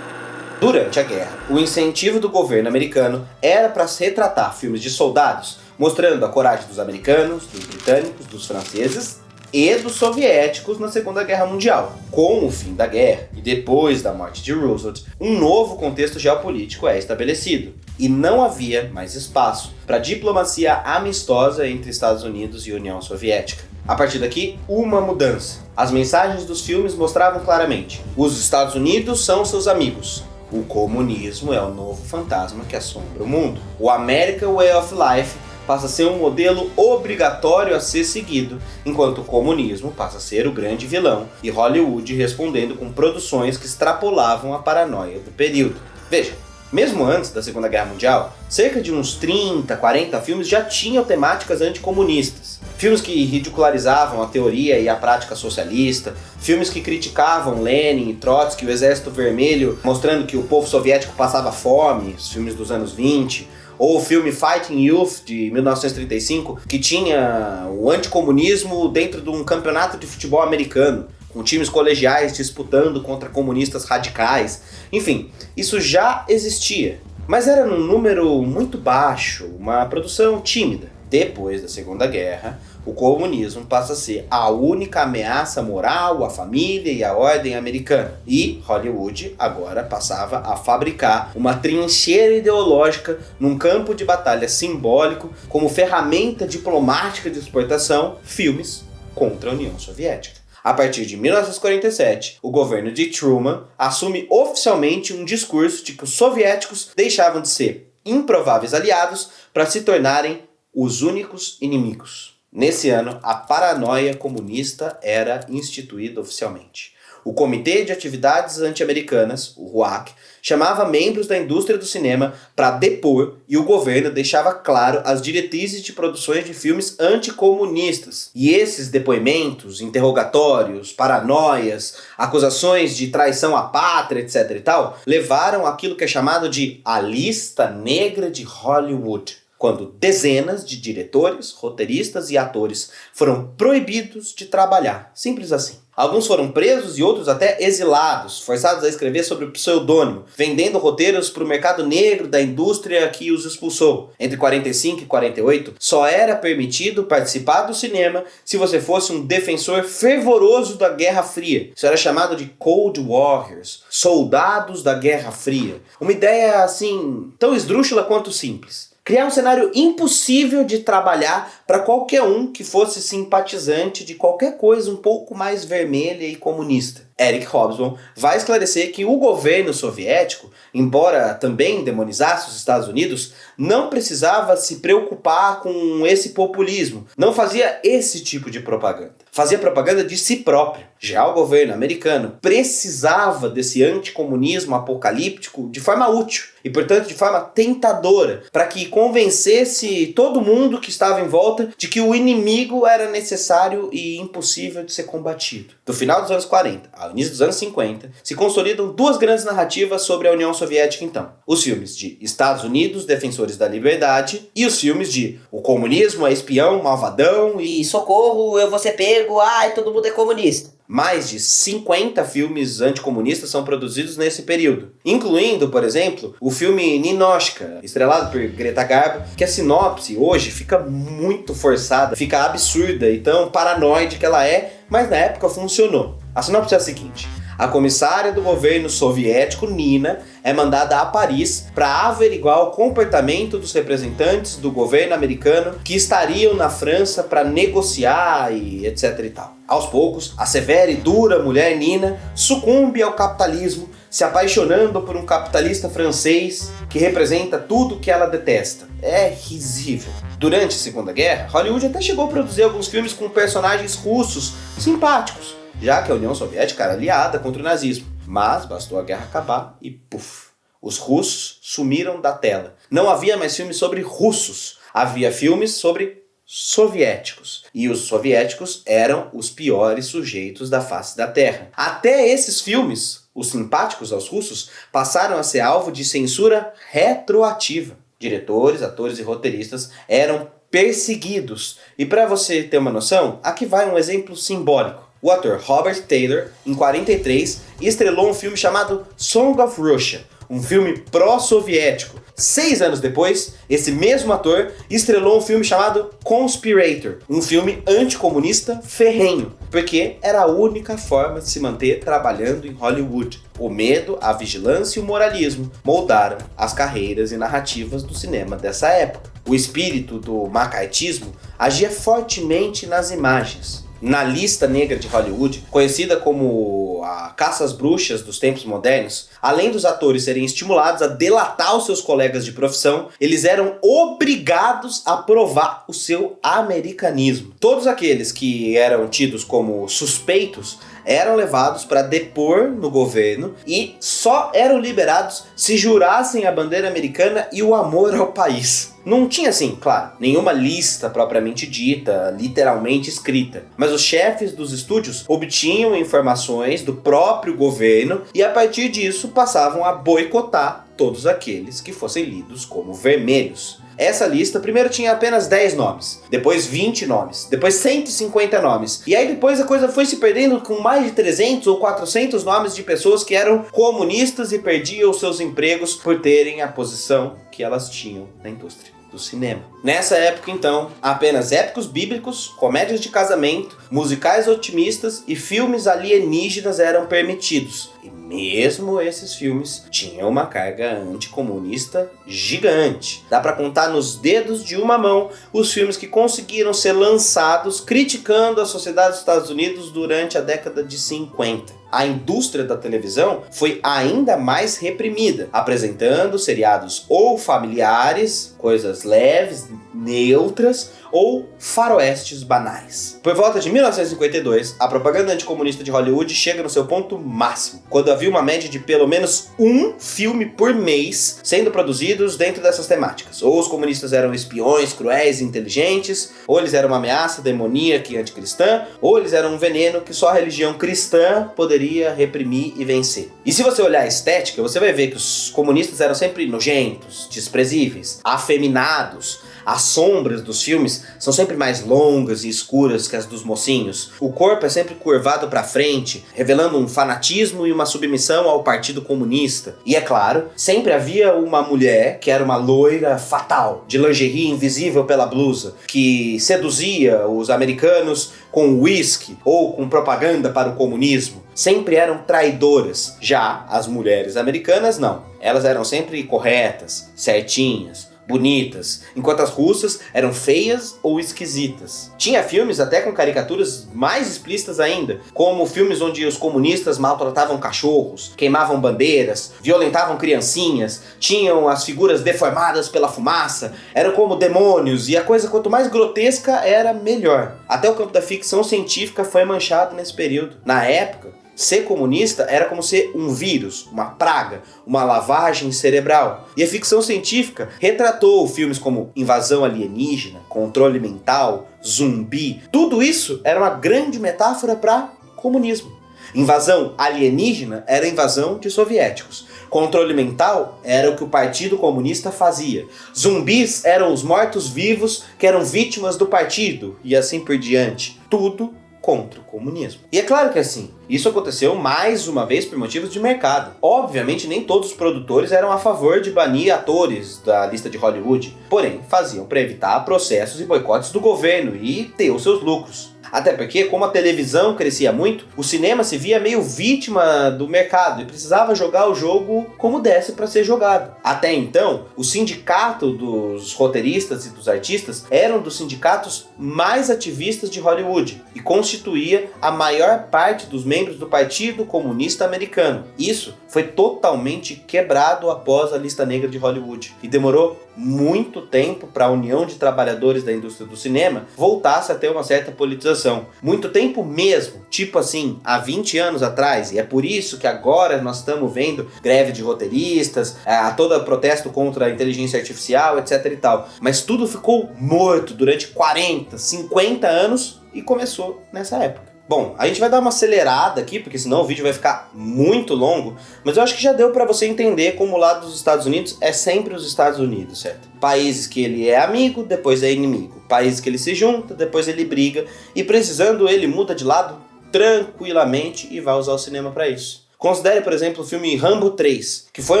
Speaker 1: Durante a guerra, o incentivo do governo americano era para se retratar filmes de soldados mostrando a coragem dos americanos, dos britânicos, dos franceses e dos soviéticos na Segunda Guerra Mundial. Com o fim da guerra e depois da morte de Roosevelt, um novo contexto geopolítico é estabelecido e não havia mais espaço para diplomacia amistosa entre Estados Unidos e União Soviética. A partir daqui, uma mudança. As mensagens dos filmes mostravam claramente: os Estados Unidos são seus amigos. O comunismo é o novo fantasma que assombra o mundo. O American Way of Life passa a ser um modelo obrigatório a ser seguido, enquanto o comunismo passa a ser o grande vilão e Hollywood respondendo com produções que extrapolavam a paranoia do período. Veja, mesmo antes da Segunda Guerra Mundial, cerca de uns 30, 40 filmes já tinham temáticas anticomunistas. Filmes que ridicularizavam a teoria e a prática socialista, filmes que criticavam Lenin e Trotsky, o Exército Vermelho, mostrando que o povo soviético passava fome, os filmes dos anos 20, ou o filme Fighting Youth, de 1935, que tinha o anticomunismo dentro de um campeonato de futebol americano, com times colegiais disputando contra comunistas radicais. Enfim, isso já existia, mas era num número muito baixo, uma produção tímida. Depois da Segunda Guerra, o comunismo passa a ser a única ameaça moral à família e à ordem americana. E Hollywood agora passava a fabricar uma trincheira ideológica num campo de batalha simbólico como ferramenta diplomática de exportação, filmes contra a União Soviética. A partir de 1947, o governo de Truman assume oficialmente um discurso de que os soviéticos deixavam de ser improváveis aliados para se tornarem os únicos inimigos. Nesse ano, a paranoia comunista era instituída oficialmente. O Comitê de Atividades Anti-Americanas, o RUAC, chamava membros da indústria do cinema para depor e o governo deixava claro as diretrizes de produções de filmes anticomunistas. E esses depoimentos, interrogatórios, paranoias, acusações de traição à pátria, etc. e tal, levaram àquilo que é chamado de a lista negra de Hollywood, quando dezenas de diretores, roteiristas e atores foram proibidos de trabalhar. Simples assim. Alguns foram presos e outros até exilados, forçados a escrever sob o pseudônimo, vendendo roteiros para o mercado negro da indústria que os expulsou. Entre 45 e 48, só era permitido participar do cinema se você fosse um defensor fervoroso da Guerra Fria. Isso era chamado de Cold Warriors, soldados da Guerra Fria. Uma ideia, assim, tão esdrúxula quanto simples. Criar um cenário impossível de trabalhar para qualquer um que fosse simpatizante de qualquer coisa um pouco mais vermelha e comunista. Eric Hobsbawm vai esclarecer que o governo soviético, embora também demonizasse os Estados Unidos, não precisava se preocupar com esse populismo, não fazia esse tipo de propaganda. Fazia propaganda de si próprio. Já o governo americano precisava desse anticomunismo apocalíptico de forma útil e, portanto, de forma tentadora, para que convencesse todo mundo que estava em volta de que o inimigo era necessário e impossível de ser combatido. Do final dos anos 40 ao início dos anos 50, se consolidam duas grandes narrativas sobre a União Soviética então. Os filmes de Estados Unidos, Defensores da Liberdade, e os filmes de o comunismo é espião, malvadão e socorro, eu vou ser pego, ai, todo mundo é comunista. Mais de 50 filmes anticomunistas são produzidos nesse período, incluindo, por exemplo, o filme Ninotchka, estrelado por Greta Garbo, que a sinopse hoje fica muito forçada, fica absurda e tão paranoide que ela é, mas na época funcionou. A sinopse é a seguinte: a comissária do governo soviético, Nina, é mandada a Paris para averiguar o comportamento dos representantes do governo americano que estariam na França para negociar e etc e tal. Aos poucos, a severa e dura mulher Nina sucumbe ao capitalismo, se apaixonando por um capitalista francês que representa tudo que ela detesta. É risível. Durante a Segunda Guerra, Hollywood até chegou a produzir alguns filmes com personagens russos simpáticos, já que a União Soviética era aliada contra o nazismo. Mas bastou a guerra acabar e puf, os russos sumiram da tela. Não havia mais filmes sobre russos, havia filmes sobre soviéticos. E os soviéticos eram os piores sujeitos da face da Terra. Até esses filmes, os simpáticos aos russos, passaram a ser alvo de censura retroativa. Diretores, atores e roteiristas eram perseguidos. E para você ter uma noção, aqui vai um exemplo simbólico. O ator Robert Taylor, em 1943, estrelou um filme chamado Song of Russia, um filme pró-soviético. 6 anos depois, esse mesmo ator estrelou um filme chamado Conspirator, um filme anticomunista ferrenho, porque era a única forma de se manter trabalhando em Hollywood. O medo, a vigilância e o moralismo moldaram as carreiras e narrativas do cinema dessa época. O espírito do macartismo agia fortemente nas imagens. Na lista negra de Hollywood, conhecida como a caça às bruxas dos tempos modernos, além dos atores serem estimulados a delatar os seus colegas de profissão, eles eram obrigados a provar o seu americanismo. Todos aqueles que eram tidos como suspeitos eram levados para depor no governo e só eram liberados se jurassem a bandeira americana e o amor ao país. Não tinha, assim, claro, nenhuma lista propriamente dita, literalmente escrita, mas os chefes dos estúdios obtinham informações do próprio governo e a partir disso passavam a boicotar todos aqueles que fossem lidos como vermelhos. Essa lista primeiro tinha apenas 10 nomes, depois 20 nomes, depois 150 nomes. E aí depois a coisa foi se perdendo com mais de 300 ou 400 nomes de pessoas que eram comunistas e perdiam os seus empregos por terem a posição que elas tinham na indústria do cinema. Nessa época, então, apenas épicos bíblicos, comédias de casamento, musicais otimistas e filmes alienígenas eram permitidos. E mesmo esses filmes tinham uma carga anticomunista gigante. Dá pra contar nos dedos de uma mão os filmes que conseguiram ser lançados criticando a sociedade dos Estados Unidos durante a década de 50. A indústria da televisão foi ainda mais reprimida, apresentando seriados ou familiares, coisas leves, neutras, ou faroestes banais. Por volta de 1952, a propaganda anticomunista de Hollywood chega no seu ponto máximo, quando havia uma média de pelo menos um filme por mês sendo produzidos dentro dessas temáticas. Ou os comunistas eram espiões cruéis e inteligentes, ou eles eram uma ameaça demoníaca e anticristã, ou eles eram um veneno que só a religião cristã poderia reprimir e vencer. E se você olhar a estética, você vai ver que os comunistas eram sempre nojentos, desprezíveis, afeminados. As sombras dos filmes são sempre mais longas e escuras que as dos mocinhos. O corpo é sempre curvado para frente, revelando um fanatismo e uma submissão ao Partido Comunista. E é claro, sempre havia uma mulher que era uma loira fatal, de lingerie invisível pela blusa, que seduzia os americanos com whisky ou com propaganda para o comunismo. Sempre eram traidoras. Já as mulheres americanas não. Elas eram sempre corretas, certinhas, bonitas, enquanto as russas eram feias ou esquisitas. Tinha filmes até com caricaturas mais explícitas ainda, como filmes onde os comunistas maltratavam cachorros, queimavam bandeiras, violentavam criancinhas, tinham as figuras deformadas pela fumaça, eram como demônios, e a coisa quanto mais grotesca era melhor. Até o campo da ficção científica foi manchado nesse período. Na época, ser comunista era como ser um vírus, uma praga, uma lavagem cerebral. E a ficção científica retratou filmes como Invasão Alienígena, Controle Mental, Zumbi. Tudo isso era uma grande metáfora para comunismo. Invasão alienígena era a invasão de soviéticos. Controle mental era o que o Partido Comunista fazia. Zumbis eram os mortos-vivos que eram vítimas do partido, e assim por diante. Tudo contra o comunismo. E é claro que assim, isso aconteceu mais uma vez por motivos de mercado. Obviamente nem todos os produtores eram a favor de banir atores da lista de Hollywood, porém faziam para evitar processos e boicotes do governo e ter os seus lucros. Até porque, como a televisão crescia muito, o cinema se via meio vítima do mercado e precisava jogar o jogo como desse para ser jogado. Até então, o sindicato dos roteiristas e dos artistas era um dos sindicatos mais ativistas de Hollywood e constituía a maior parte dos membros do Partido Comunista Americano. Isso foi totalmente quebrado após a lista negra de Hollywood e demorou muito tempo para a União de Trabalhadores da Indústria do Cinema voltasse a ter uma certa politização. Muito tempo mesmo, tipo assim, há 20 anos atrás, e é por isso que agora nós estamos vendo greve de roteiristas, todo protesto contra a inteligência artificial, etc e tal. Mas tudo ficou morto durante 40, 50 anos e começou nessa época. Bom, a gente vai dar uma acelerada aqui, porque senão o vídeo vai ficar muito longo, mas eu acho que já deu pra você entender como o lado dos Estados Unidos é sempre os Estados Unidos, certo? Países que ele é amigo, depois é inimigo. Países que ele se junta, depois ele briga, e precisando ele muda de lado tranquilamente e vai usar o cinema pra isso. Considere, por exemplo, o filme Rambo 3, que foi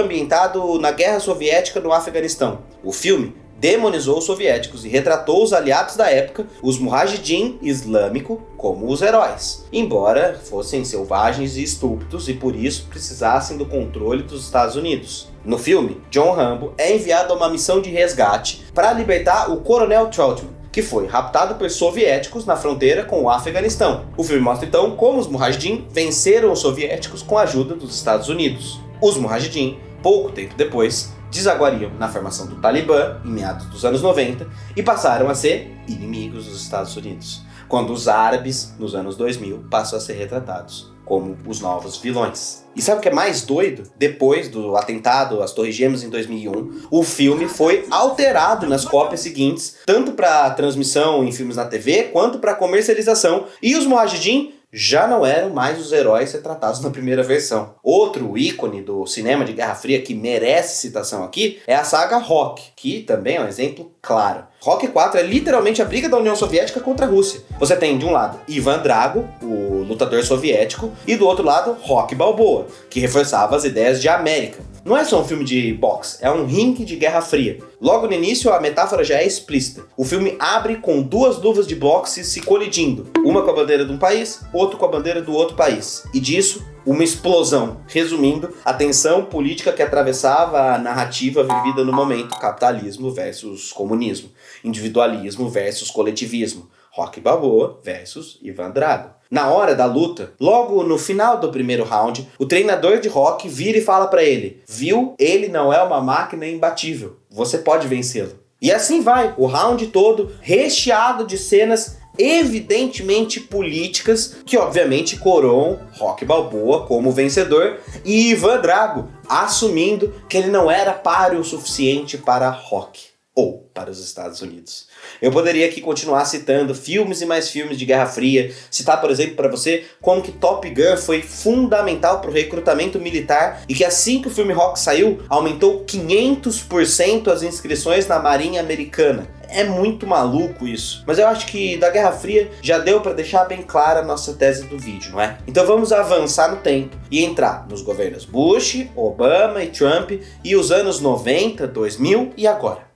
Speaker 1: ambientado na Guerra Soviética no Afeganistão. O filme demonizou os soviéticos e retratou os aliados da época, os Mujahideen islâmico, como os heróis, embora fossem selvagens e estúpidos e por isso precisassem do controle dos Estados Unidos. No filme, John Rambo é enviado a uma missão de resgate para libertar o Coronel Troutman, que foi raptado por soviéticos na fronteira com o Afeganistão. O filme mostra então como os Mujahideen venceram os soviéticos com a ajuda dos Estados Unidos. Os Mujahideen, pouco tempo depois, desaguariam na formação do Talibã, em meados dos anos 90, e passaram a ser inimigos dos Estados Unidos, quando os árabes, nos anos 2000, passam a ser retratados como os novos vilões. E sabe o que é mais doido? Depois do atentado às Torres Gêmeas em 2001, o filme foi alterado nas cópias seguintes, tanto para transmissão em filmes na TV, quanto para comercialização, e os Mujahideen já não eram mais os heróis retratados na primeira versão. Outro ícone do cinema de Guerra Fria que merece citação aqui é a saga Rock, que também é um exemplo claro. Rock 4 é literalmente a briga da União Soviética contra a Rússia. Você tem de um lado Ivan Drago, o lutador soviético, e do outro lado Rocky Balboa, que reforçava as ideias de América. Não é só um filme de boxe, é um ringue de Guerra Fria. Logo no início, a metáfora já é explícita. O filme abre com duas luvas de boxe se colidindo, uma com a bandeira de um país, outra com a bandeira do outro país. E disso, uma explosão. Resumindo, a tensão política que atravessava a narrativa vivida no momento: capitalismo versus comunismo, individualismo versus coletivismo, Rocky Balboa versus Ivan Drago. Na hora da luta, logo no final do primeiro round, o treinador de Rocky vira e fala pra ele: viu? Ele não é uma máquina imbatível. Você pode vencê-lo. E assim vai, o round todo recheado de cenas evidentemente políticas que obviamente coroam Rocky Balboa como vencedor e Ivan Drago assumindo que ele não era páreo o suficiente para Rocky ou para os Estados Unidos. Eu poderia aqui continuar citando filmes e mais filmes de Guerra Fria, citar, por exemplo, para você como que Top Gun foi fundamental para o recrutamento militar e que assim que o filme Rock saiu, aumentou 500% as inscrições na Marinha Americana. É muito maluco isso, mas eu acho que da Guerra Fria já deu para deixar bem clara a nossa tese do vídeo, não é? Então vamos avançar no tempo e entrar nos governos Bush, Obama e Trump e os anos 90, 2000 e agora.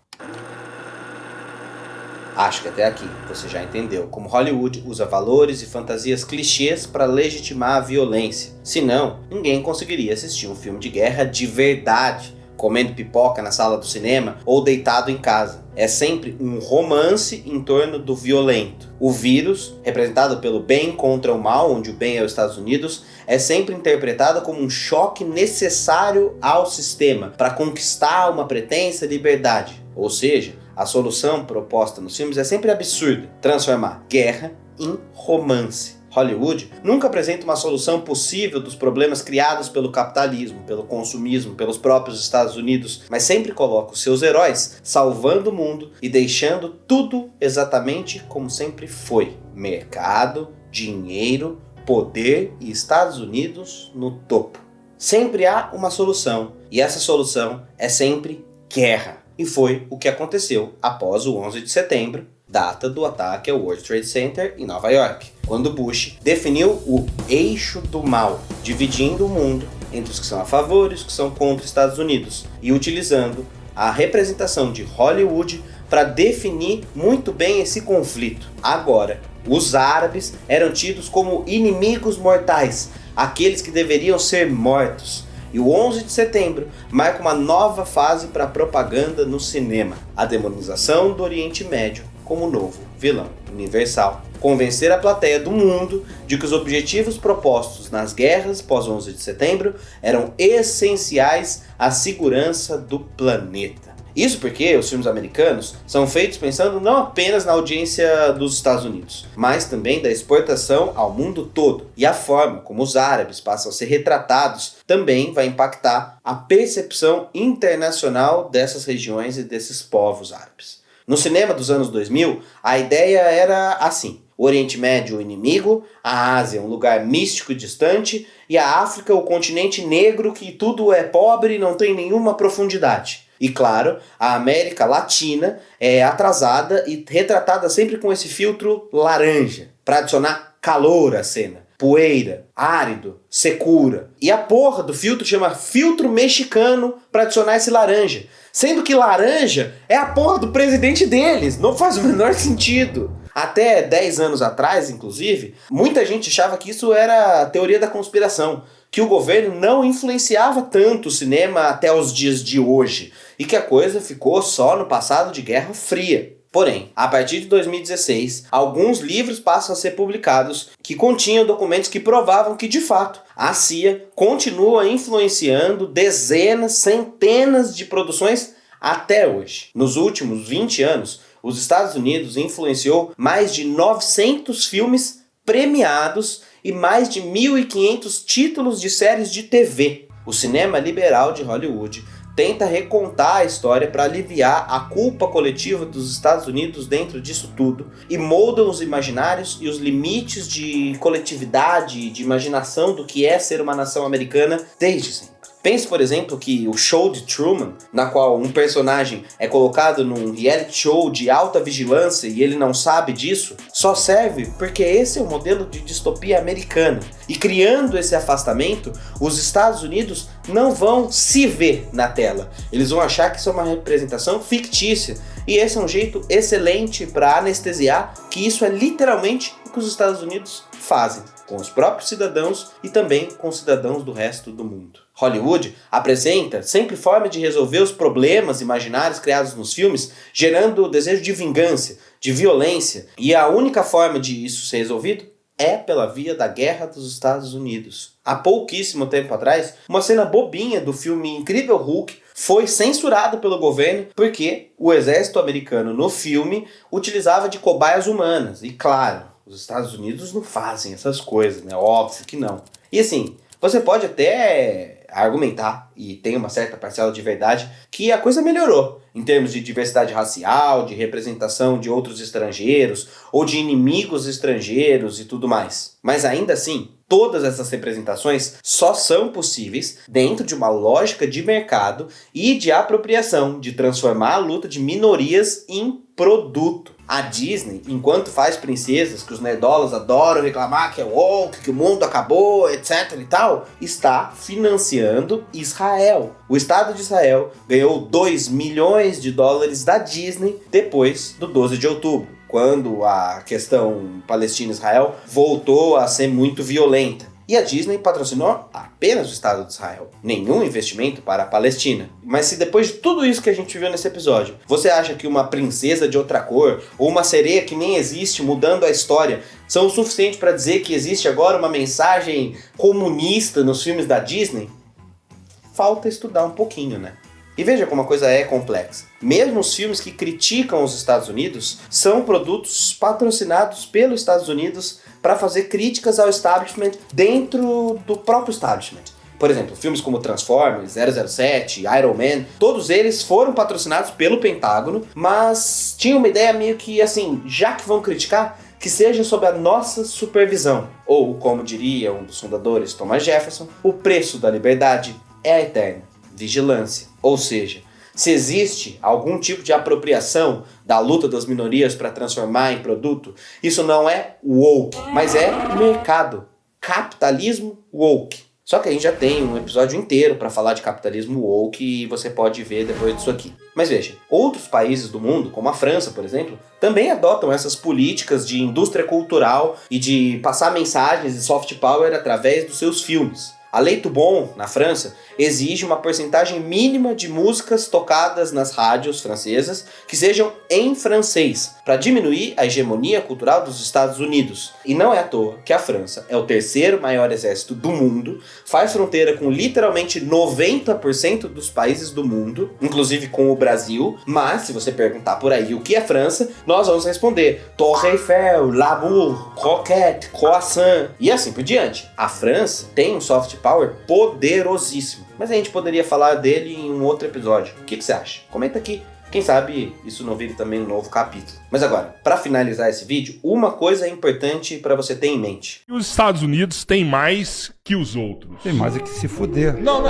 Speaker 1: Acho que até aqui você já entendeu como Hollywood usa valores e fantasias clichês para legitimar a violência. Senão, ninguém conseguiria assistir um filme de guerra de verdade, comendo pipoca na sala do cinema ou deitado em casa. É sempre um romance em torno do violento. O vírus, representado pelo bem contra o mal, onde o bem é os Estados Unidos, é sempre interpretado como um choque necessário ao sistema para conquistar uma pretensa liberdade. Ou seja, a solução proposta nos filmes é sempre absurda: transformar guerra em romance. Hollywood nunca apresenta uma solução possível dos problemas criados pelo capitalismo, pelo consumismo, pelos próprios Estados Unidos, mas sempre coloca os seus heróis salvando o mundo e deixando tudo exatamente como sempre foi: mercado, dinheiro, poder e Estados Unidos no topo. Sempre há uma solução, e essa solução é sempre guerra. E foi o que aconteceu após o 11 de setembro, data do ataque ao World Trade Center em Nova York, quando Bush definiu o eixo do mal, dividindo o mundo entre os que são a favor e os que são contra os Estados Unidos, e utilizando a representação de Hollywood para definir muito bem esse conflito. Agora, os árabes eram tidos como inimigos mortais, aqueles que deveriam ser mortos. E o 11 de setembro marca uma nova fase para a propaganda no cinema: a demonização do Oriente Médio como novo vilão universal. Convencer a plateia do mundo de que os objetivos propostos nas guerras pós 11 de setembro eram essenciais à segurança do planeta. Isso porque os filmes americanos são feitos pensando não apenas na audiência dos Estados Unidos, mas também da exportação ao mundo todo. E a forma como os árabes passam a ser retratados também vai impactar a percepção internacional dessas regiões e desses povos árabes. No cinema dos anos 2000, a ideia era assim: o Oriente Médio o inimigo, a Ásia um lugar místico e distante, e a África o continente negro que tudo é pobre e não tem nenhuma profundidade. E claro, a América Latina é atrasada e retratada sempre com esse filtro laranja, para adicionar calor à cena. poeira, árido, secura. E a porra do filtro chama filtro mexicano pra adicionar esse laranja. Sendo que laranja é a porra do presidente deles. Não faz o menor sentido. Até 10 anos atrás, inclusive, muita gente achava que isso era a teoria da conspiração. Que o governo não influenciava tanto o cinema até os dias de hoje. E que a coisa ficou só no passado de Guerra Fria. Porém, a partir de 2016, alguns livros passam a ser publicados que continham documentos que provavam que, de fato, a CIA continua influenciando dezenas, centenas de produções até hoje. Nos últimos 20 anos, os Estados Unidos influenciou mais de 900 filmes premiados e mais de 1.500 títulos de séries de TV. O cinema liberal de Hollywood tenta recontar a história para aliviar a culpa coletiva dos Estados Unidos dentro disso tudo e moldam os imaginários e os limites de coletividade e de imaginação do que é ser uma nação americana desde sempre. Pense, por exemplo, que o Show de Truman, na qual um personagem é colocado num reality show de alta vigilância e ele não sabe disso, só serve porque esse é o modelo de distopia americana. E criando esse afastamento, os Estados Unidos não vão se ver na tela. Eles vão achar que isso é uma representação fictícia. E esse é um jeito excelente para anestesiar que isso é literalmente o que os Estados Unidos fazem com os próprios cidadãos e também com os cidadãos do resto do mundo. Hollywood apresenta sempre forma de resolver os problemas imaginários criados nos filmes, gerando o desejo de vingança, de violência, e a única forma de isso ser resolvido é pela via da Guerra dos Estados Unidos. Há pouquíssimo tempo atrás, uma cena bobinha do filme Incrível Hulk foi censurada pelo governo porque o exército americano no filme utilizava de cobaias humanas. E claro, os Estados Unidos não fazem essas coisas, né? Óbvio que não. E assim, você pode até argumentar, e tem uma certa parcela de verdade, que a coisa melhorou em termos de diversidade racial, de representação de outros estrangeiros, ou de inimigos estrangeiros e tudo mais. Mas ainda assim, todas essas representações só são possíveis dentro de uma lógica de mercado e de apropriação, de transformar a luta de minorias em produto. A Disney, enquanto faz princesas que os nerdolas adoram reclamar que é woke, que o mundo acabou, etc e tal, está financiando Israel. O Estado de Israel ganhou 2 milhões de dólares da Disney depois do 12 de outubro, quando a questão Palestina-Israel voltou a ser muito violenta. E a Disney patrocinou apenas o Estado de Israel. Nenhum investimento para a Palestina. Mas se depois de tudo isso que a gente viu nesse episódio, você acha que uma princesa de outra cor, ou uma sereia que nem existe mudando a história, são o suficiente para dizer que existe agora uma mensagem comunista nos filmes da Disney? Falta estudar um pouquinho, né? E veja como a coisa é complexa. Mesmo os filmes que criticam os Estados Unidos são produtos patrocinados pelos Estados Unidos para fazer críticas ao establishment dentro do próprio establishment. Por exemplo, filmes como Transformers, 007, Iron Man, todos eles foram patrocinados pelo Pentágono, mas tinham uma ideia meio que assim, já que vão criticar, que seja sob a nossa supervisão. Ou, como diria um dos fundadores, Thomas Jefferson, o preço da liberdade é a eterna vigilância. Ou seja, se existe algum tipo de apropriação da luta das minorias para transformar em produto, isso não é woke, mas é mercado. Capitalismo woke. Só que a gente já tem um episódio inteiro para falar de capitalismo woke e você pode ver depois disso aqui. Mas veja, outros países do mundo, como a França, por exemplo, também adotam essas políticas de indústria cultural e de passar mensagens de soft power através dos seus filmes. A Lei Toubon, na França, exige uma porcentagem mínima de músicas tocadas nas rádios francesas que sejam em francês, para diminuir a hegemonia cultural dos Estados Unidos. E não é à toa que a França é o terceiro maior exército do mundo, faz fronteira com literalmente 90% dos países do mundo, inclusive com o Brasil, mas se você perguntar por aí o que é França, nós vamos responder Torre Eiffel, Labour, Croquette, Croissant e assim por diante. A França tem um soft power poderosíssimo, mas a gente poderia falar dele em um outro episódio. O que você acha? Comenta aqui. Quem sabe isso não vire também um novo capítulo. Mas agora, para finalizar esse vídeo, uma coisa é importante para você ter em mente.
Speaker 10: Os Estados Unidos têm mais que os outros.
Speaker 7: Tem mais é que se fuder.
Speaker 10: Não.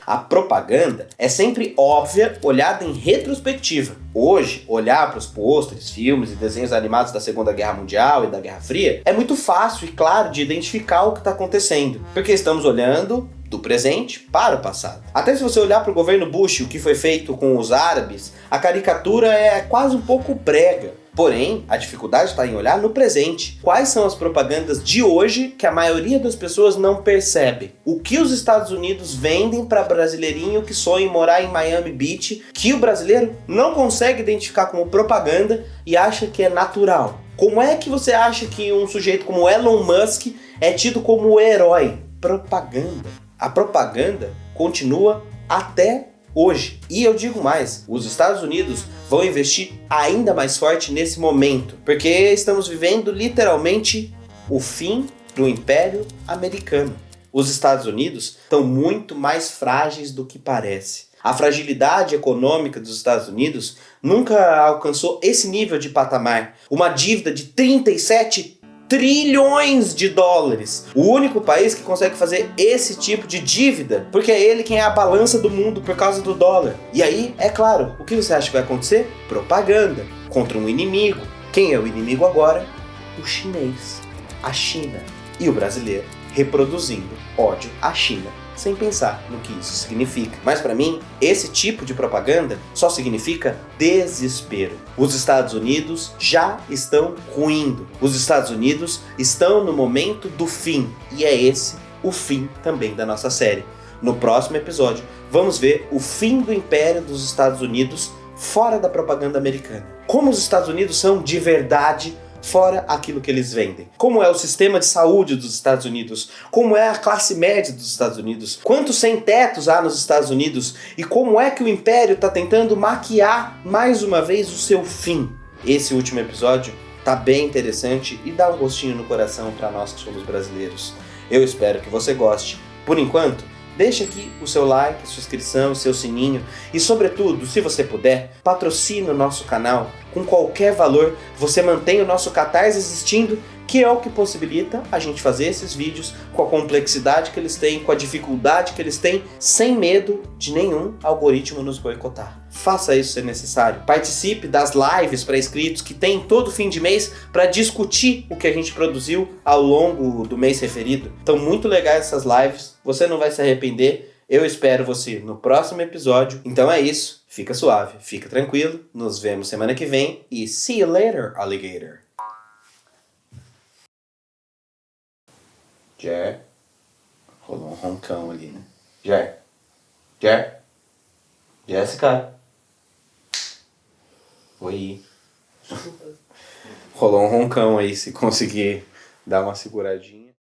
Speaker 1: A propaganda é sempre óbvia, olhada em retrospectiva. Hoje, olhar para os pôsteres, filmes e desenhos animados da Segunda Guerra Mundial e da Guerra Fria é muito fácil e claro de identificar o que está acontecendo, porque estamos olhando do presente para o passado. Até se você olhar para o governo Bush, o que foi feito com os árabes, a caricatura é quase um pouco brega. Porém, a dificuldade está em olhar no presente. Quais são as propagandas de hoje que a maioria das pessoas não percebe? O que os Estados Unidos vendem para brasileirinho que sonha em morar em Miami Beach, que o brasileiro não consegue identificar como propaganda e acha que é natural? Como é que você acha que um sujeito como Elon Musk é tido como o herói? Propaganda. A propaganda continua até hoje. E eu digo mais, os Estados Unidos vão investir ainda mais forte nesse momento, porque estamos vivendo literalmente o fim do Império Americano. Os Estados Unidos estão muito mais frágeis do que parece. A fragilidade econômica dos Estados Unidos nunca alcançou esse nível de patamar. Uma dívida de 37 trilhões de dólares. O único país que consegue fazer esse tipo de dívida, porque é ele quem é a balança do mundo por causa do dólar. E aí, é claro, o que você acha que vai acontecer? Propaganda contra um inimigo. Quem é o inimigo agora? O chinês, a China e o brasileiro reproduzindo ódio à China, sem pensar no que isso significa. Mas para mim, esse tipo de propaganda só significa desespero. Os Estados Unidos já estão ruindo. Os Estados Unidos estão no momento do fim. E é esse o fim também da nossa série. No próximo episódio, vamos ver o fim do Império dos Estados Unidos fora da propaganda americana. Como os Estados Unidos são de verdade fora aquilo que eles vendem. Como é o sistema de saúde dos Estados Unidos? Como é a classe média dos Estados Unidos? Quantos sem-tetos há nos Estados Unidos? E como é que o Império está tentando maquiar mais uma vez o seu fim? Esse último episódio tá bem interessante e dá um gostinho no coração para nós que somos brasileiros. Eu espero que você goste. Por enquanto, deixa aqui o seu like, sua inscrição, o seu sininho e, sobretudo, se você puder, patrocine o nosso canal com qualquer valor. Você mantém o nosso Catarse existindo, que é o que possibilita a gente fazer esses vídeos com a complexidade que eles têm, com a dificuldade que eles têm, sem medo de nenhum algoritmo nos boicotar. Faça isso se necessário. Participe das lives para inscritos que tem todo fim de mês para discutir o que a gente produziu ao longo do mês referido. Então, muito legais essas lives. Você não vai se arrepender. Eu espero você no próximo episódio. Então é isso. Fica suave, fica tranquilo. Nos vemos semana que vem e see you later, alligator. Jer. Rolou um roncão ali, né? Jer. Jéssica. Oi. Rolou um roncão aí, se conseguir dar uma seguradinha.